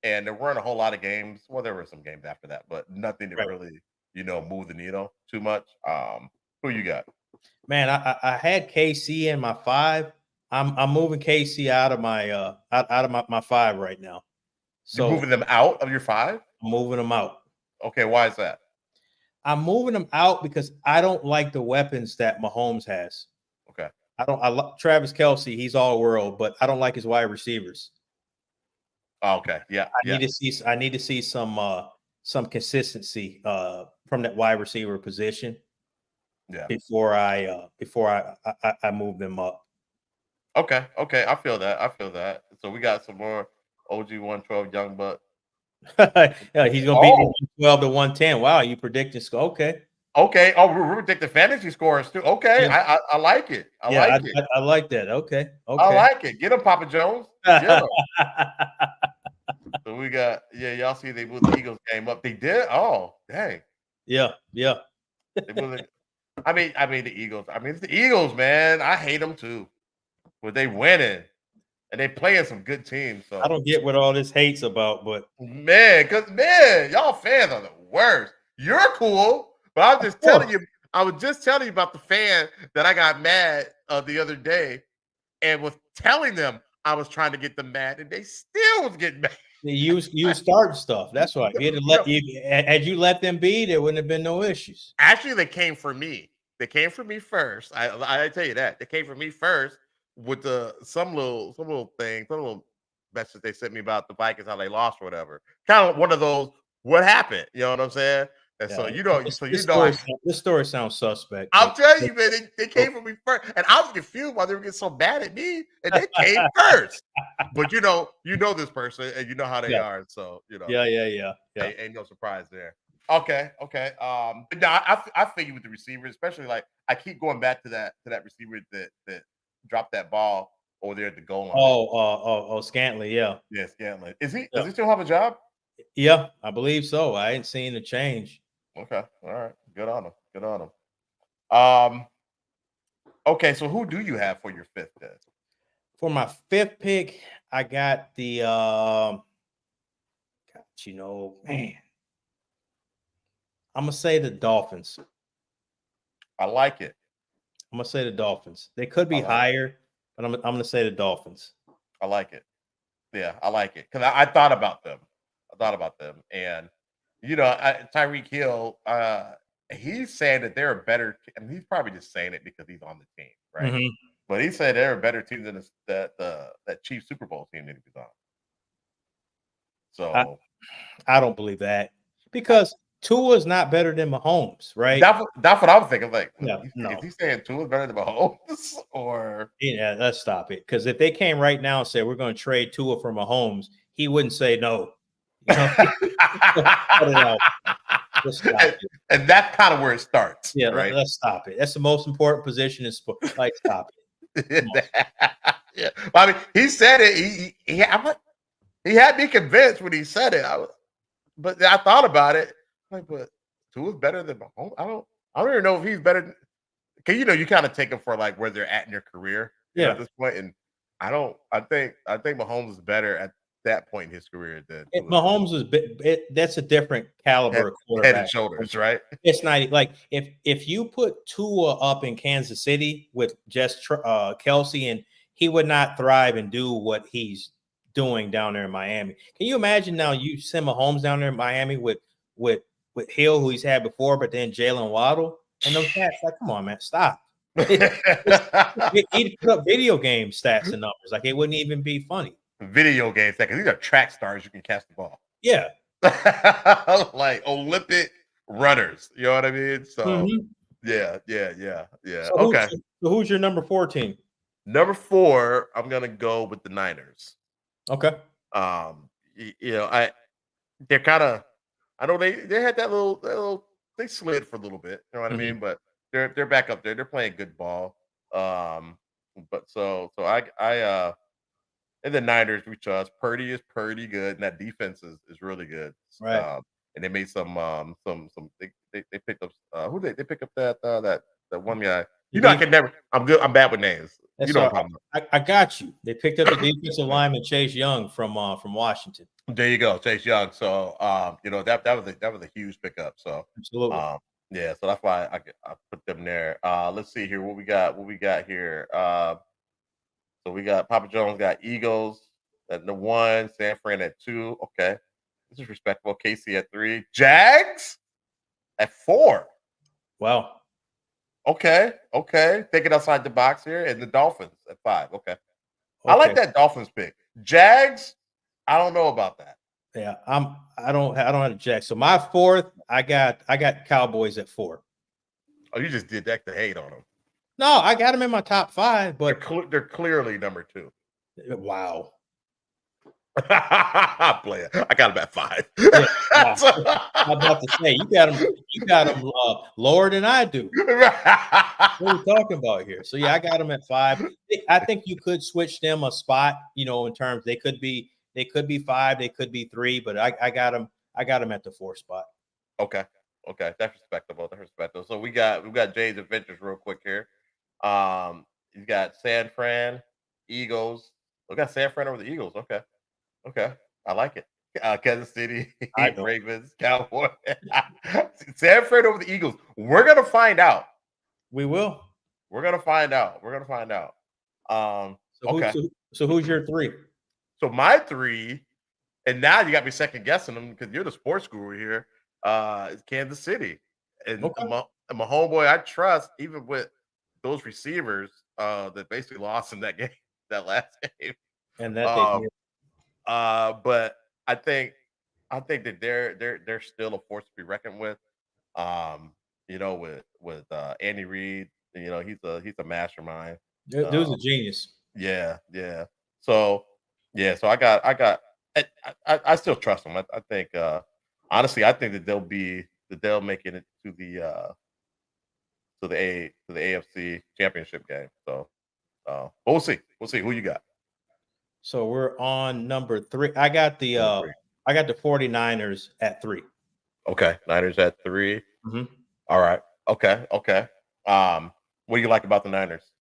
And there weren't a whole lot of games. Well, there were some games after that, but nothing to really, move the needle too much. Who you got? Man, I had KC in my 5. I'm moving KC out of my 5 right now. So you're moving them out of your 5? I'm moving them out. Okay, why is that? I'm moving them out because I don't like the weapons that Mahomes has. Okay. I love Travis Kelce. He's all world, but I don't like his wide receivers. Oh, okay. Yeah. I need to see some consistency from that wide receiver position. Yeah. Before I move them up. Okay. I feel that. So we got some more OG 112 Young Buck. Yeah, he's gonna be 12 to 110. Wow, you predicted okay. Okay. Oh, we're predicting fantasy scores too. Okay, yeah. I like it. I like that. Okay. I like it. Get him, Papa Jones. Get him. So we got y'all see they moved the Eagles game up. They did. Oh, dang. Yeah. I mean the Eagles. I mean it's the Eagles, man. I hate them too, but they winning and they playing some good teams. So I don't get what all this hate's about, but because y'all fans are the worst. You're cool, but I'm just telling you. I was just telling you about the fan that I got mad the other day, and was telling them I was trying to get them mad, and they still was getting mad. You start stuff. That's right. Had you let them be, there wouldn't have been no issues. Actually, they came for me. They came for me first. I tell you that they came for me first with some little message they sent me about the Vikings, how they lost or whatever. Kind of one of those. What happened? You know what I'm saying? And so This story sounds suspect. I'm telling you, man, they came for me first, and I was confused why they were getting so mad at me, and they came first. But you know this person, and you know how they Yeah. are, so Yeah. ain't no surprise there. Okay. But no, I figure with the receivers, especially like I keep going back to that receiver that dropped that ball over there at the goal line. Scantley, yeah. Yeah, Scanlon. Does he Yeah. still have a job? Yeah, I believe so. I ain't seen a change. Okay, all right, good on him. Um, okay, so who do you have for your fifth then? For my fifth pick, I got the man. I'm gonna say the Dolphins. I like it. I'm gonna say the Dolphins. They could be higher, but I'm gonna say the Dolphins. I like it. Yeah, I like it because I thought about them. And Tyreek Hill. He's saying that they're a better. I mean, he's probably just saying it because he's on the team, right? Mhm. But he said they're a better team than that Chiefs Super Bowl team that he was on. So I don't believe that because Tua's not better than Mahomes, right? that's what I was thinking. Like, No. is he saying Tua's better than Mahomes or? Yeah, let's stop it. Because if they came right now and said we're going to trade Tua for Mahomes, he wouldn't say no. Cut it out. Let's stop it. And that's kind of where it starts. Yeah, right. Let's stop it. That's the most important position in sport. Like, stop it. Yeah, I mean, he said it. He had me convinced when he said it. But I thought about it. Like, but Tua's better than Mahomes. I don't even know if he's better. Because you kind of take them for like where they're at in their career. At this point, and I think Mahomes is better at that point in his career than Mahomes is. That's a different caliber of quarterback. Head and shoulders, right? It's not like if you put Tua up in Kansas City with just Kelsey, and he would not thrive and do what he's doing down there in Miami. Can you imagine now you send Mahomes down there in Miami with Hill, who he's had before, but then Jalen Waddle and those cats? Like, come on, man, stop. He'd put up video game stats and numbers. Like, it wouldn't even be funny. Video game stats, these are track stars. You can catch the ball. Yeah. Like Olympic runners. You know what I mean? So yeah. So okay. Who's your number 4 team? Number 4, I'm gonna go with the Niners. Okay. They're kind of. I know they had that little. They slid for a little bit. You know what I mean? But they're back up there. They're playing good ball. But so I and the Niners we trust. Purdy is pretty good, and that defense is really good. Right. And they made some they picked up who they pick up that one guy. I can never. I'm good. I'm bad with names. That's What I'm talking about. I got you. They picked up the defensive lineman Chase Young from Washington. There you go, Chase Young. So that was a huge pickup. So absolutely. Yeah, so that's why I put them there. Let's see here what we got here. So we got Papa Jones got Eagles at the 1, San Fran at 2. Okay, this is respectable. KC at 3, Jags at 4. Wow. Okay. Thinking outside the box here, and the Dolphins at 5. Okay. I like that Dolphins pick. Jags, I don't know about that. Yeah, I don't have the Jags. So my 4th, I got Cowboys at 4. Oh, you just did that to hate on them. No, I got them in my top 5, but they're clearly number 2. Wow. Player, I got him at 5. Yeah, wow. I'm about to say you got them lower than I do. What are we talking about here? So yeah, I got them at 5. I think you could switch them a spot, in terms they could be 5, they could be 3, but I got them at the 4 spot. Okay, that's respectable. So we got Jay's adventures real quick here. You got San Fran, Eagles. We got San Fran over the Eagles. Okay, I like it. Kansas City, Ravens, Cowboys. San Fran over the Eagles. We're gonna find out. We will. We're gonna find out. So who's your 3? So my 3, and now you got me second guessing them because you're the sports guru here. Is Kansas City, and my homeboy I trust, even with those receivers that basically lost in that game, that last game, and that but I think that they're still a force to be reckoned with. with Andy Reid. He's a mastermind. Dude's a Um, genius. yeah, yeah. So yeah, so I still trust them. I think honestly, I think that they'll make it to the AFC championship game. So but we'll see. We'll see who you got. So we're on number 3. Number three. I got the 49ers at 3. Okay. Niners at 3. Mhm. All right. Okay. Okay. What do you like about the Niners?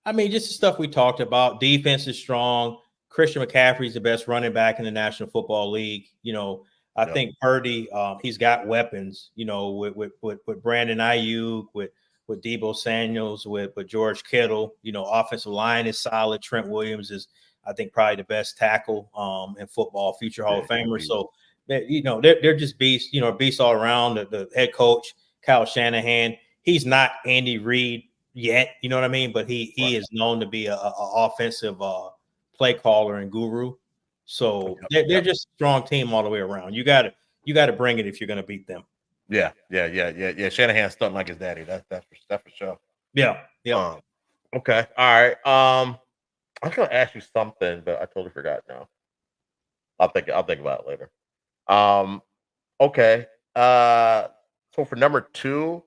I mean, just the stuff we talked about. Defense is strong. Christian McCaffrey's the best running back in the National Football League. I Yep. think Purdy, he's got weapons. With Brandon Ayuk, with Debo Samuels, with George Kittle. Offensive line is solid. Trent Williams is, I think, probably the best tackle in football, future Hall of Famer. So, they're just beasts. Beasts all around. The head coach Kyle Shanahan, he's not Andy Reid yet, you know what I mean? But he Right. is known to be a offensive play caller and guru. So they're just a strong team all the way around. You got to bring it if you're going to beat them. Yeah. Shanahan's stunting like his daddy. That's for sure. Yeah. Okay. All right. I'm gonna ask you something, but I totally forgot now. I'll think about it later. Okay. So for number 2,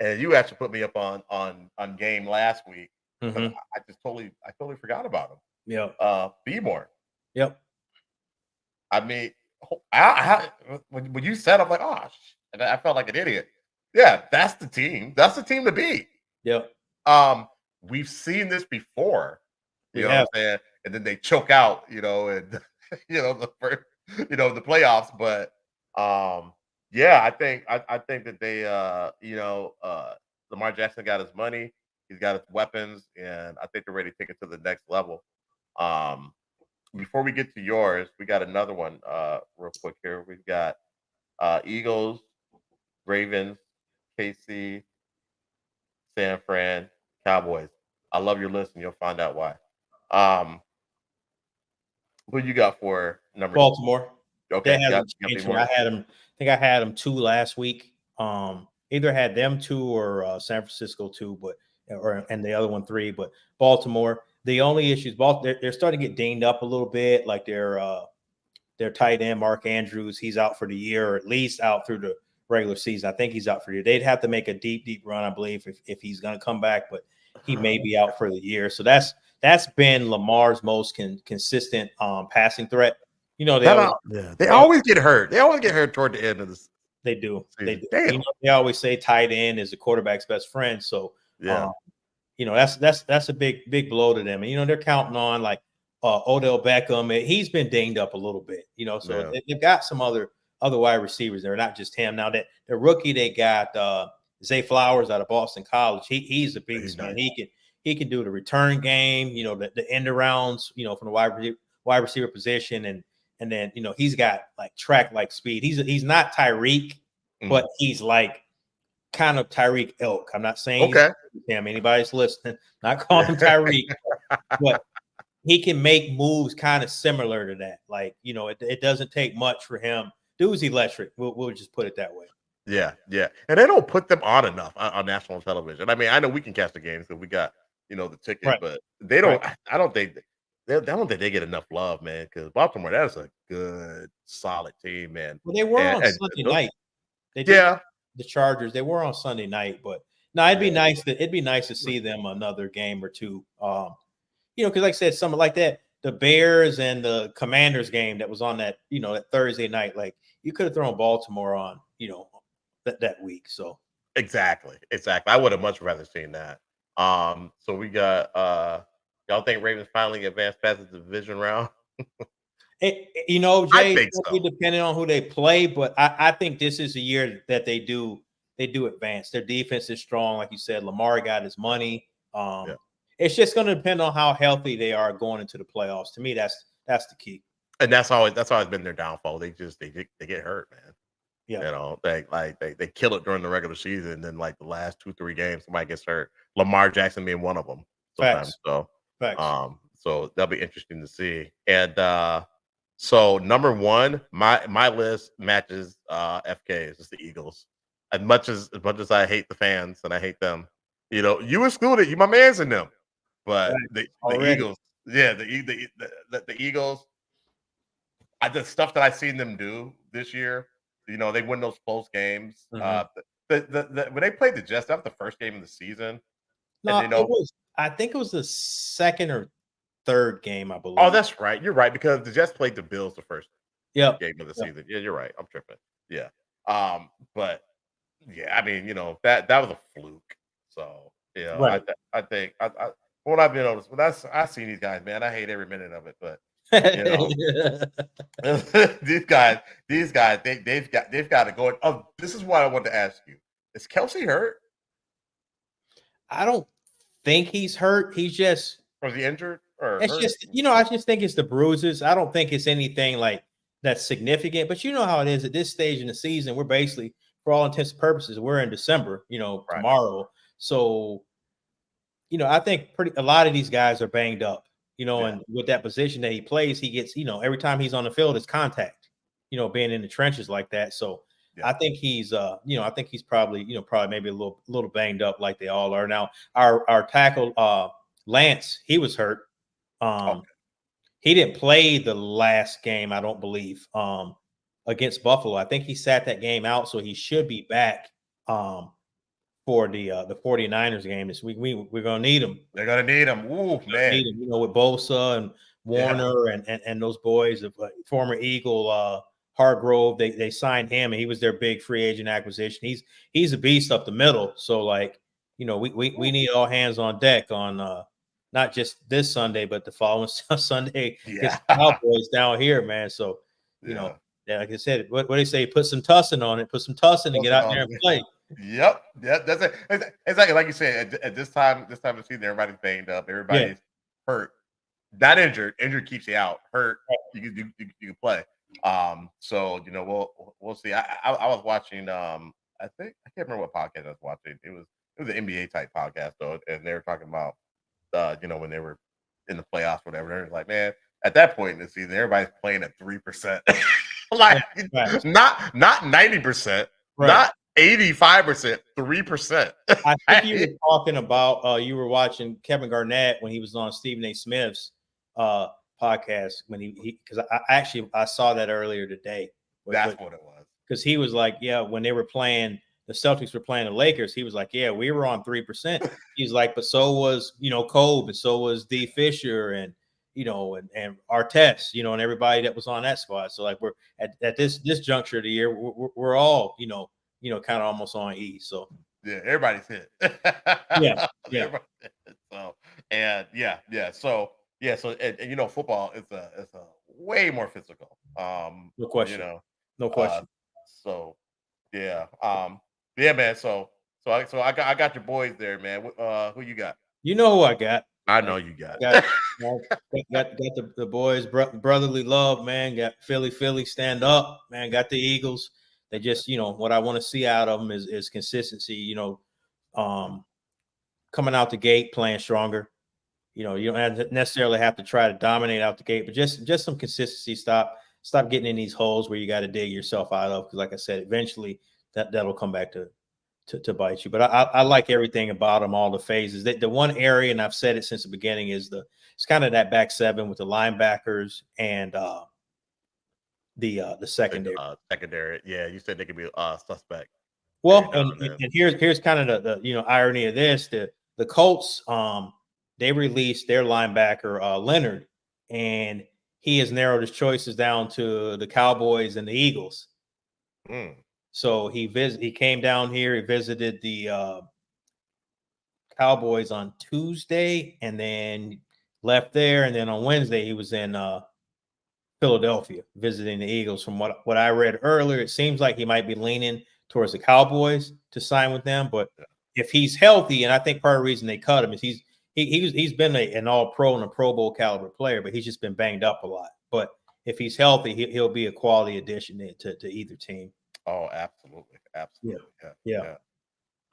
and you actually put me up on game last week. But Mhm. I totally forgot about him. Yeah. Beemore. Yep. I mean, when you said, I'm like, oh, and I felt like an idiot. Yeah, that's the team. That's the team to beat. Yep. We've seen this before. We You know what have. I'm saying? And then they choke out, and the first, the playoffs. But yeah, I think that they Lamar Jackson got his money, he's got his weapons, and I think they're ready to take it to the next level. Um Before we get to yours, we got another one real quick here. We've got Eagles, Ravens, KC, San Fran, Cowboys. I love your list, and you'll find out why. Um, who you got for number 2? Baltimore. Okay, That hasn't changed for me. I think I had them 2 last week. Either had them 2 or San Francisco 2, and the other one 3. But Baltimore, the only issue is they're starting to get dinged up a little bit. Like their tight end Mark Andrews, he's out for the year, or at least out through the regular season. I think he's out for the year. They'd have to make a deep run, I believe, if he's going to come back, but he may be out for the year. So that's been Lamar's most consistent passing threat. They always get hurt. They always get hurt toward the end of this. They do. Season. They do. They always say tight end is the quarterback's best friend. So yeah, that's a big blow to them. And they're counting on like Odell Beckham. He's been dinged up a little bit. So they've got some other wide receivers. They're not just him. Now that the rookie they got Zay Flowers out of Boston College. He's a beast, man. Nice. He can do the return game. The end arounds. From the wide receiver position and then he's got like track like speed. He's not Tyreek, but he's like kind of Tyreek ilk. I'm not saying him. Anybody's listening, not calling him Tyreek, but he can make moves kind of similar to that. Like it doesn't take much for him. Dude's electric. We'll just put it that way. Yeah, and they don't put them on enough on national television. I mean, I know we can catch the games because we got the ticket, Right. but they don't. Right. I don't think they get enough love, man. Because Baltimore, that is a good, solid team, man. Well, they were on Sunday night. They did Yeah, the Chargers. They were on Sunday night, but no, it'd be nice to see them another game or two. Because like I said, something like that, the Bears and the Commanders game that was on that that Thursday night, like you could have thrown Baltimore on that week. So exactly. I would have much rather seen that. So we got y'all think Ravens finally advanced past the division round? Jay, think it'll be depending on who they play, but I think this is a year that they do advance. Their defense is strong, like you said. Lamar got his money. It's just going to depend on how healthy they are going into the playoffs. To me, that's the key. And that's always been their downfall. They get hurt, man. Yeah, they kill it during the regular season, and then like the last 2-3 games, somebody gets hurt. Lamar Jackson being one of them. Sometimes, Facts. so that'll be interesting to see. And so number 1, my list matches FK's. It's the Eagles. as I hate the fans and I hate them, you excluded, you my man's in them, but the Already. Eagles, yeah, the Eagles, the stuff that I've seen them do this year, they win those close games. Mhm. When they played the Jets, that was the first game of the season, and No, it was. I think it was the second or third game, I oh, believe. that's right, you're right because the Jets played the Bills the first Yep. game of the Yep. season. Yeah, you're right. I'm tripping. Yeah. But yeah, I mean, that was a fluke. So, Right. I think what I've been able to, I see these guys, man. I hate every minute of it, but you know, these guys, they've got to go. Oh, this is what I want to ask you: is Kelsey hurt I don't think he's hurt. He's just or is he injured or it's hurt? just I just think it's the bruises. I don't think it's anything like that's significant. But you know how it is at this stage in the season. We're basically, for all intents and purposes, we're in December. Right. Tomorrow. So I think a lot of these guys are banged up. Yeah. And with that position that he plays, he gets every time he's on the field, it's contact. Being in the trenches like that. So Yeah. I think he's I think he's probably maybe a little banged up like they all are now. Our tackle Lance, he was hurt. Okay. He didn't play the last game, I don't believe, against Buffalo. I think he sat that game out, so he should be back for the 49ers game this week. We're gonna need him. They're gonna need him. Ooh, man. Need him, with Bosa and Warner and those boys of former Eagle Hargrove. They signed him, and he was their big free agent acquisition. He's a beast up the middle. So we need all hands on deck on not just this Sunday, but the following Sunday against the Cowboys down here, man. So like I said, what they say, put some tussin on it, and get out there and play. Yep. That's it. Exactly like you said. At this time of the season, everybody's banged up. Everybody's hurt. Not injured. Injured keeps you out. Hurt, you can play. So we'll see. I was watching. I can't remember what podcast I was watching. It was an NBA type podcast though, and they were talking about when they were in the playoffs, whatever. They're like, man, at that point in the season, everybody's playing at 3%, like not 90%, not 85%, 3%. I think you were talking about you were watching Kevin Garnett when he was on Stephen A. Smith's podcast when he because I saw that earlier today. That's what it was. Because he was like, when they were playing, the Celtics were playing the Lakers. He was like, we were on 3%. He's like, but so was Kobe, and so was D. Fisher, and and Artest, and everybody that was on that squad. So like we're at this juncture of the year, we're all kind of almost on E. So yeah, everybody's hit. yeah. So and football is a way more physical. No question. No question. So yeah, man. So I got your boys there, man. Who you got? You know who I got. I know you got. Got the boys, brotherly love, man. Got Philly, stand up, man. Got the Eagles. They just, what I want to see out of them is consistency. Coming out the gate, playing stronger. You don't necessarily have to try to dominate out the gate, but just some consistency. Stop getting in these holes where you got to dig yourself out of. Because, like I said, eventually that'll come back to bite you. But I like everything about them, all the phases. The one area, and I've said it since the beginning, is it's kind of that back seven with the linebackers and the secondary. Secondary, yeah. You said they could be suspect. Well, and here's kind of the irony of this: the Colts they released their linebacker Leonard, and he has narrowed his choices down to the Cowboys and the Eagles. So he came down here. He visited the Cowboys on Tuesday, and then left there. And then on Wednesday, he was in Philadelphia visiting the Eagles. From what I read earlier, it seems like he might be leaning towards the Cowboys to sign with them. But if he's healthy, and I think part of the reason they cut him is he's been an All-Pro and a Pro Bowl caliber player, but he's just been banged up a lot. But if he's healthy, he'll be a quality addition to either team. Oh, absolutely. Yeah.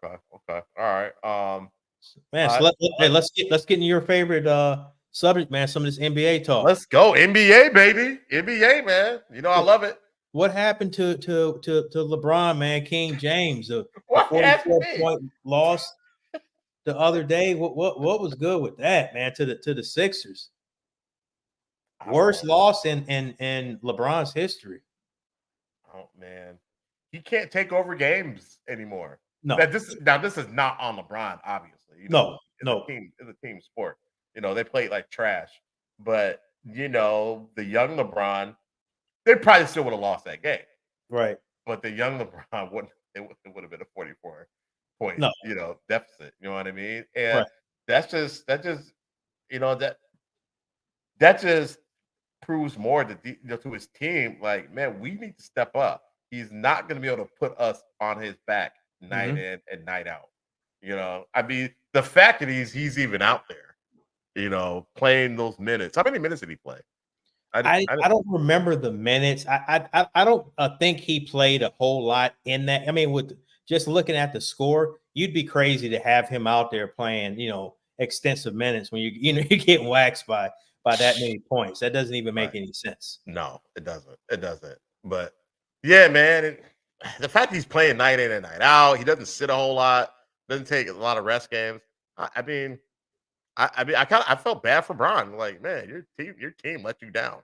Okay. All right. Man, so let's get into your favorite subject, man. Some of this NBA talk. Let's go NBA, baby. NBA, man. I love it. What happened to LeBron, man? King James, the Why ask 44 me? point loss the other day. What was good with that, man? To the Sixers, I don't worst know. loss in LeBron's history. Oh man, he can't take over games anymore. No, This is not on LeBron, obviously. no. It's a team sport. They play like trash. But the young LeBron, they probably still would have lost that game. Right. But the young LeBron wouldn't. It would have been a 44 point, No. deficit. You know what I mean? And Right. that just that just proves more to his team. Like, man, we need to step up. He's not going to be able to put us on his back night in and night out. I mean, the fact that he's even out there, playing those minutes. How many minutes did he play? I don't remember the minutes. I don't think he played a whole lot in that. I mean, with just looking at the score, you'd be crazy to have him out there playing, extensive minutes when you're getting waxed by that many points. That doesn't even make any sense. No, it doesn't. It doesn't. But yeah, man, the fact he's playing night in and night out, he doesn't sit a whole lot, doesn't take a lot of rest games. I mean, I felt bad for Bron. Like, man, your team let you down.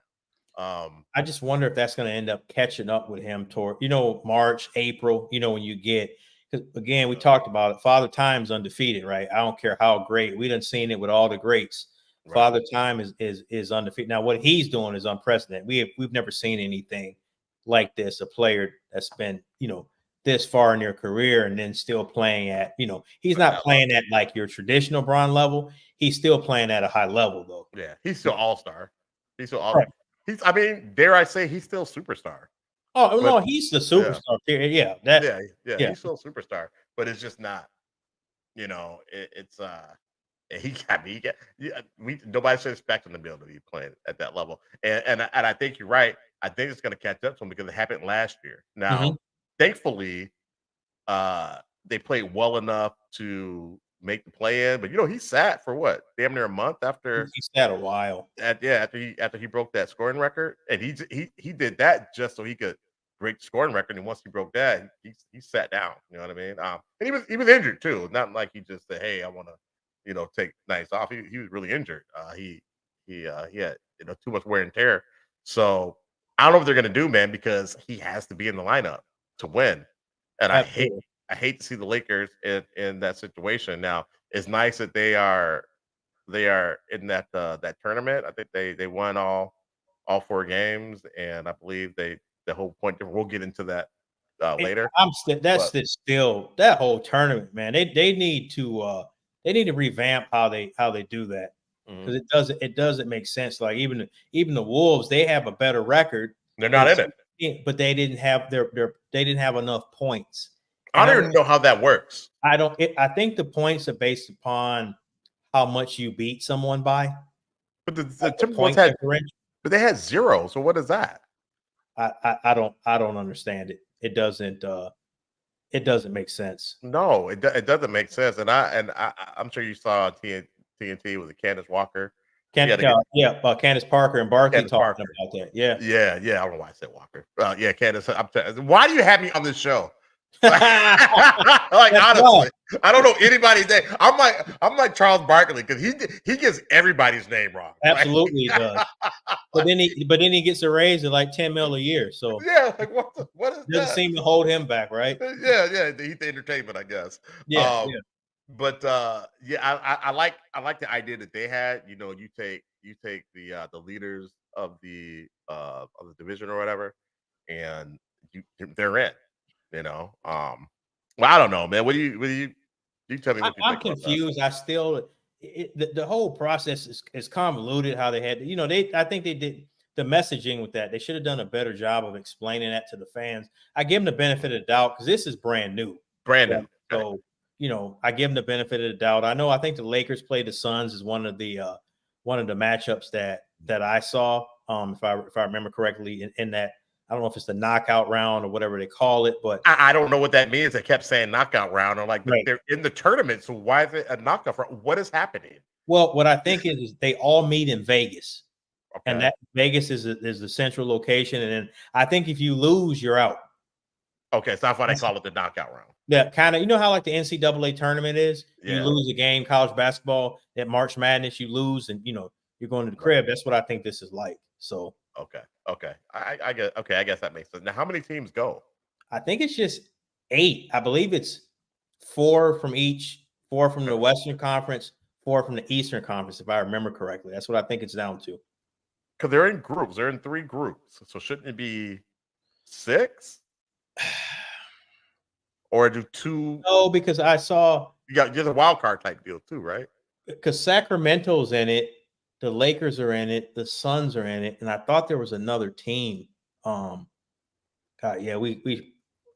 I just wonder if that's going to end up catching up with him toward March, April. When you get, because again, we talked about it. Father Time's undefeated, right? I don't care how great we done seen it with all the greats. Right. Father Time is undefeated. Now, what he's doing is unprecedented. We've never seen anything like this. A player that's been this far in their career and then still playing at he's not playing at like your traditional Bron level. He's still playing at a high level though. Yeah, he's still all-star. He's still all. Right. I mean, dare I say he's still superstar. Oh, no, he's the superstar. Yeah. Yeah. He's still a superstar, but it's just not. Nobody should expect him to be able to be playing at that level. And I think you're right. I think it's going to catch up to him because it happened last year. Now, thankfully, they played well enough to make the play in, but he sat for what, damn near a month after he sat a while. After he broke that scoring record, and he did that just so he could break the scoring record. And once he broke that, he sat down. You know what I mean? And he was injured too. Not like he just said, "Hey, I want to take nights off." He was really injured. He had too much wear and tear. So I don't know what they're gonna do, man, because he has to be in the lineup to win. And Absolutely. I hate to see the Lakers in that situation. Now, it's nice that they are in that tournament. I think they won all 4 games, and I believe the whole point. We'll get into that later. Still that whole tournament, man. They need to revamp how they do that, because it doesn't make sense. Like even the Wolves, they have a better record. They're not in it, but they didn't have they didn't have enough points. I don't even know how that works. I think the points are based upon how much you beat someone by. But the Timberwolves but they had 0. So what is that? I don't understand it. It doesn't make sense. No, it doesn't make sense. And I'm sure you saw TNT with the Candace Walker. Candace Parker and Barkley talking about that. Yeah. I don't know why I said Walker. Candace. Why do you have me on this show? Like, honestly, I don't know anybody's name. I'm like Charles Barkley because he gets everybody's name wrong. Absolutely, he does. But then he gets a raise of like $10 million a year. So yeah, like what is that? Doesn't seem to hold him back, right? Yeah. He's the entertainment, I guess. But I like the idea that they had. You take the leaders of the division or whatever, and they're in. Well, I don't know, man. What do you tell me? I'm confused. I still the whole process is convoluted. How they had, I think they did the messaging with that. They should have done a better job of explaining that to the fans. I give them the benefit of the doubt because this is brand new. So I give them the benefit of the doubt. I think the Lakers played the Suns as one of the matchups that I saw. If I remember correctly, in that. I don't know if it's the knockout round or whatever they call it, but I don't know what that means. They kept saying knockout round. I'm like, but they're in the tournament, so why is it a knockout round? What is happening? Well, what I think is they all meet in Vegas. And that Vegas is the central location. And then I think if you lose, you're out. Okay, so that's why they call it the knockout round. Yeah, kind of. You know how like the NCAA tournament is? Yeah. You lose a game, college basketball, at March Madness, you lose, and you're going to the crib. That's what I think this is like. So okay. I guess I guess that makes sense. Now, how many teams go? I think it's just 8. I believe it's 4 from each, 4 from the Western Conference, 4 from the Eastern Conference, if I remember correctly. That's what I think it's down to. Because they're in groups. They're in 3 groups. So shouldn't it be 6? Or do 2? No, because I saw You got just a wild card type deal too, right? because Sacramento's in it, the Lakers are in it, the Suns are in it, and I thought there was another team. God, yeah,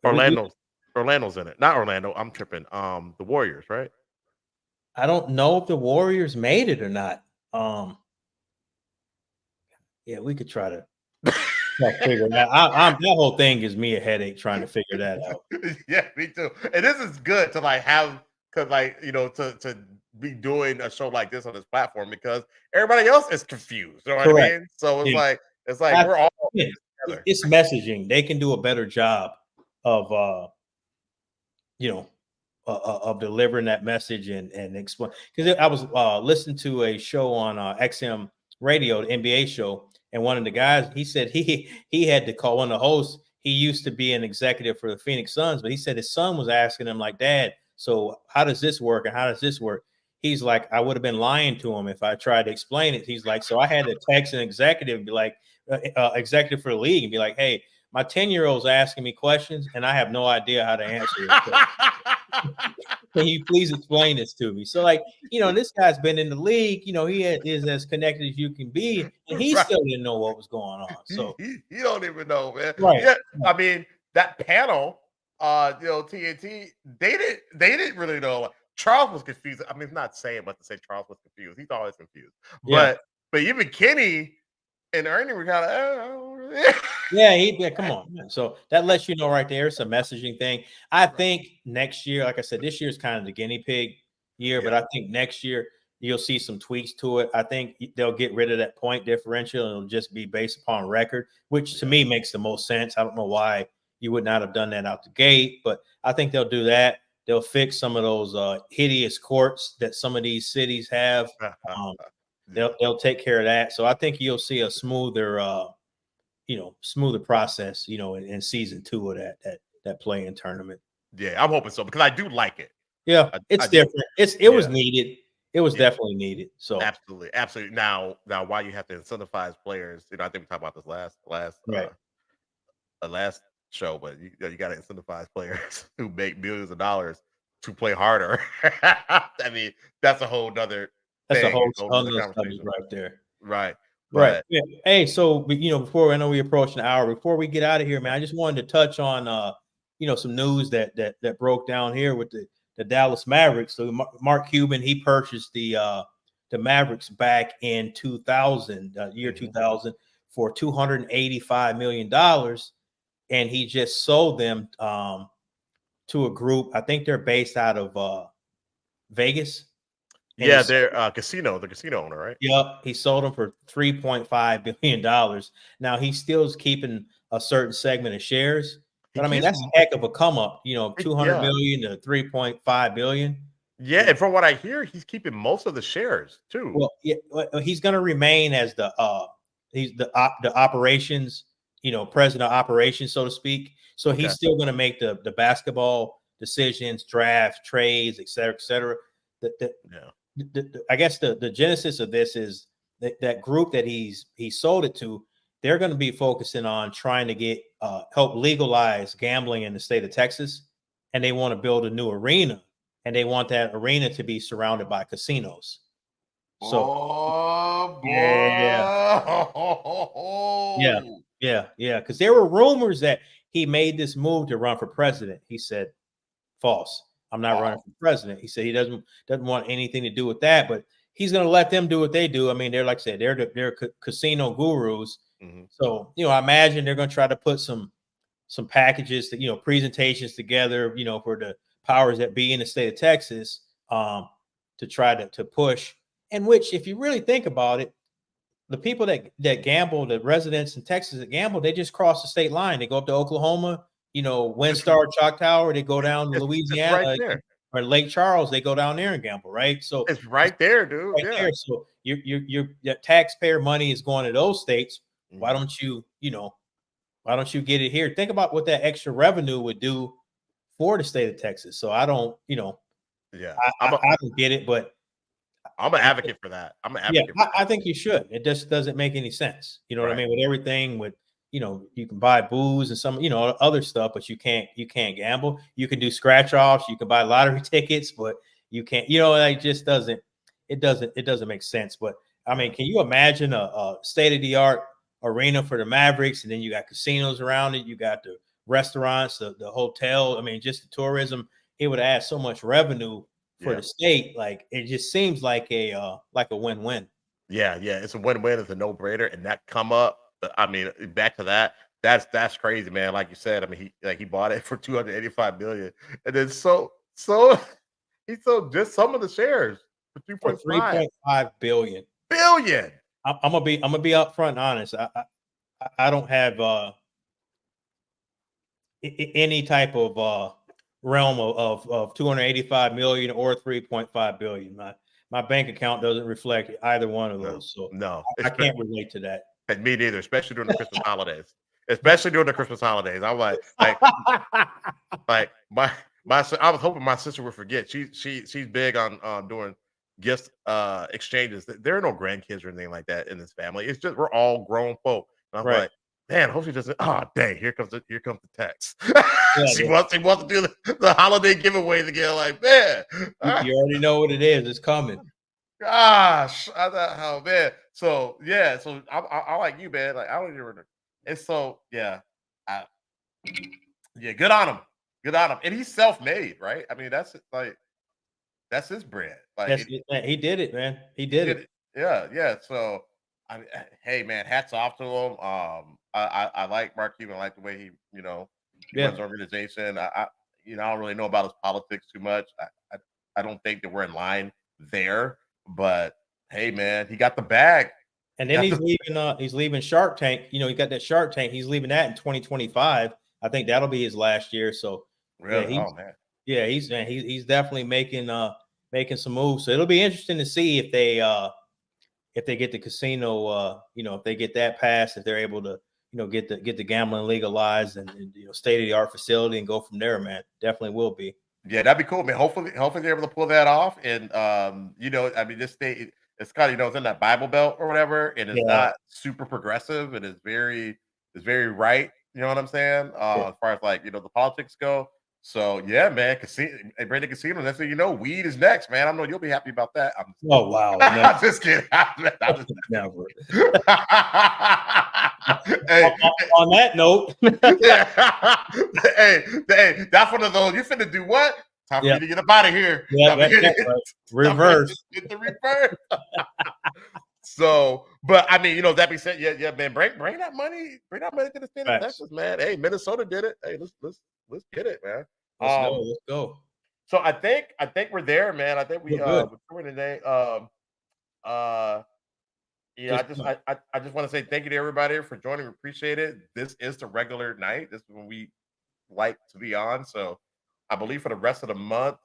Orlando's in it. Not Orlando. I'm tripping. The Warriors, right? I don't know if the Warriors made it or not. Yeah, we could try to figure that out. That whole thing gives me a headache trying to figure that out. Yeah, me too. And this is good to like have, because like to be doing a show like this on this platform because everybody else is confused. You know what I mean? So it's like we're all together. It's messaging. They can do a better job of of delivering that message and explain. Because I was listening to a show on XM Radio, the NBA show, and one of the guys, he said he had to call one of the hosts. He used to be an executive for the Phoenix Suns, but he said his son was asking him like, "Dad, so how does this work and how does this work?" He's like, "I would have been lying to him if I tried to explain it." He's like, "So I had to text an executive and be like, executive for the league and be like, hey, my 10-year-old's asking me questions and I have no idea how to answer it. Can you please explain this to me?" So like, this guy's been in the league, he is as connected as you can be, and he still didn't know what was going on. So he don't even know, man. Right. Yeah, I mean that panel, TNT, they didn't really know. Charles was confused. I mean, it's not saying, but to say Charles was confused. He's always confused. But even Kenny and Ernie were kind of, yeah, come on. Man. So that lets you know right there. It's a messaging thing. I think next year, like I said, this year is kind of the guinea pig year, but I think next year you'll see some tweaks to it. I think they'll get rid of that point differential and it'll just be based upon record, which to me makes the most sense. I don't know why you would not have done that out the gate, but I think they'll do that. They'll fix some of those hideous courts that some of these cities have. They'll take care of that. So I think you'll see a smoother process, in season 2 of that play-in tournament. Yeah, I'm hoping so because I do like it. Yeah, it's different. It was needed. It was definitely needed. So absolutely. Now, why you have to incentivize players? I think we talked about this last show, but you got to incentivize players who make millions of dollars to play harder. I mean, that's a whole nother. That's thing, a whole other subject right there. Right. Right. Yeah. Hey, so before I know we approach an hour, before we get out of here, man, I just wanted to touch on some news that broke down here with the Dallas Mavericks. So Mark Cuban, he purchased the Mavericks back in 2000, year 2000, for $285 million, and he just sold them to a group. I think they're based out of Vegas. Yeah, they're the casino owner, right? Yep, he sold them for $3.5 billion. Now he still is keeping a certain segment of shares, but I mean that's a heck of a come up. 200 million to 3.5 billion. Yeah, and from what I hear, he's keeping most of the shares too. Well, yeah, he's going to remain as the operations, president of operations, so to speak. So he's still going to make the basketball decisions, drafts, trades, et cetera, et cetera. I guess the genesis of this is that group that he sold it to. They're going to be focusing on trying to get help legalize gambling in the state of Texas, and they want to build a new arena, and they want that arena to be surrounded by casinos. So, yeah, because there were rumors that he made this move to run for president. He said, "False. I'm not running for president." He said he doesn't want anything to do with that, but he's going to let them do what they do. I mean, they're like I said, they're casino gurus. So, I imagine they're going to try to put some packages, presentations together, for the powers that be in the state of Texas, to try to push. And which, if you really think about it, the people that gamble, the residents in Texas that gamble, they just cross the state line. They go up to Oklahoma, WinStar, Chalk Tower. They go down to It's Louisiana right there. or Lake Charles. They go down there and gamble, right? So It's right there, dude. right Yeah. there. So your taxpayer money is going to those states. Why Mhm. don't why don't you get it here? Think about what that extra revenue would do for the state of Texas. So I don't, Yeah. I don't get it, but I'm an advocate for that. I'm an yeah, advocate for I that. think you should. It just doesn't make any sense. You know what I Right. mean? With everything, with you can buy booze and some, other stuff, but you can't gamble. You can do scratch offs, you can buy lottery tickets, but you can't, it just doesn't, it doesn't make sense. But I mean, can you imagine a state-of-the-art arena for the Mavericks, and then you got casinos around it, you got the restaurants, the hotel. I mean, just the tourism, it would add so much revenue for Yeah. the state. Like it just seems like a win-win. Yeah, it's a win-win. It's a no-brainer, and that come up. I mean, back to that. That's crazy, man. Like you said, I mean, he bought it for 285 million, and then he sold just some of the shares for For 3.5 3.5 billion. billion. I'm gonna be upfront and honest. I don't have any type of realm of 285 million or 3.5 billion. My bank account doesn't reflect either one of those, so No, I can't relate to that. and me neither, especially during the Christmas holidays. Especially during the Christmas holidays, I'm like I was hoping my sister would forget. She's big on doing gift exchanges. There are no grandkids or anything like that in this family. It's just we're all grown folk. And I'm Right. like, man, hope she doesn't. Oh, dang! Here comes the text. She Yeah. wants to do the holiday giveaways again. Like, man, You already know what it is. It's coming. gosh, I thought, oh man. So yeah, so I like you, man. Like I don't even. And so yeah, I, yeah, good on him. Good on him. And he's self-made, right? I mean, that's his brand. Like That's it, man. He did it, man. He did it. Yeah. So I mean, hey man, hats off to him. I like Mark Cuban. I like the way he Yeah. runs the organization. I don't really know about his politics too much. I don't think that we're in line there, but hey man, he got the bag. And then he's leaving Shark Tank. He got that Shark Tank. He's leaving that in 2025. I think that'll be his last year. So Really? yeah, Oh man. yeah, he's definitely making some moves. So it'll be interesting to see if they get the casino, if they get that passed, if they're able to, get the gambling legalized and state-of-the-art facility and go from there, man. Definitely will be. Yeah, that'd be cool, man. Hopefully they're able to pull that off. And I mean, this state it's kind of it's in that Bible Belt or whatever, and it's not super progressive. It's very right. You know what I'm saying? As far as like the politics go. So yeah, man, bring the casino. That's what weed is next, man. I know you'll be happy about that. Oh wow, I'm just kidding. never. Hey, on that note, hey, that's one of those. You finna do what? Time for Yeah. you to get up out of here. Yeah, Time for you that's to right. Reverse. Get the reverse. So, but I mean, that being said, yeah, man, bring that money to the state of Facts. Texas, man. Hey, Minnesota did it. Hey, let's get it, man. Let's go. So I think we're there, man. I think We're good. we're touring today. I just want to say thank you to everybody for joining. We appreciate it. This is the regular night. This is when we like to be on. So I believe for the rest of the month,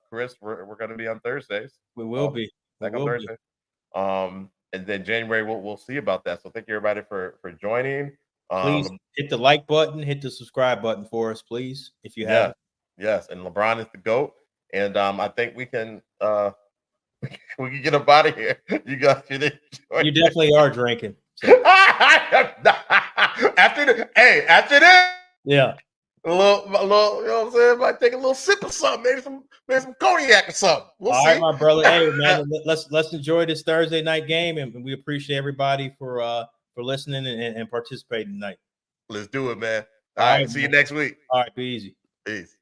Chris, we're going to be on Thursdays. We will be. Back on Thursday. And then January we'll see about that. So thank you everybody for joining. Please hit the like button, hit the subscribe button for us, please, if you have. Yes, and LeBron is the GOAT. And I think we can we can get up out of here. You guys should enjoy. You definitely are drinking. So. after this, Yeah. a little, you know what I'm saying? Might take a little sip of something, maybe some cognac or something. We'll All see. right, my brother. Hey, man, let's enjoy this Thursday night game, and we appreciate everybody for listening and participating tonight. Let's do it, man. All right, see you next week. All right, be easy. Peace.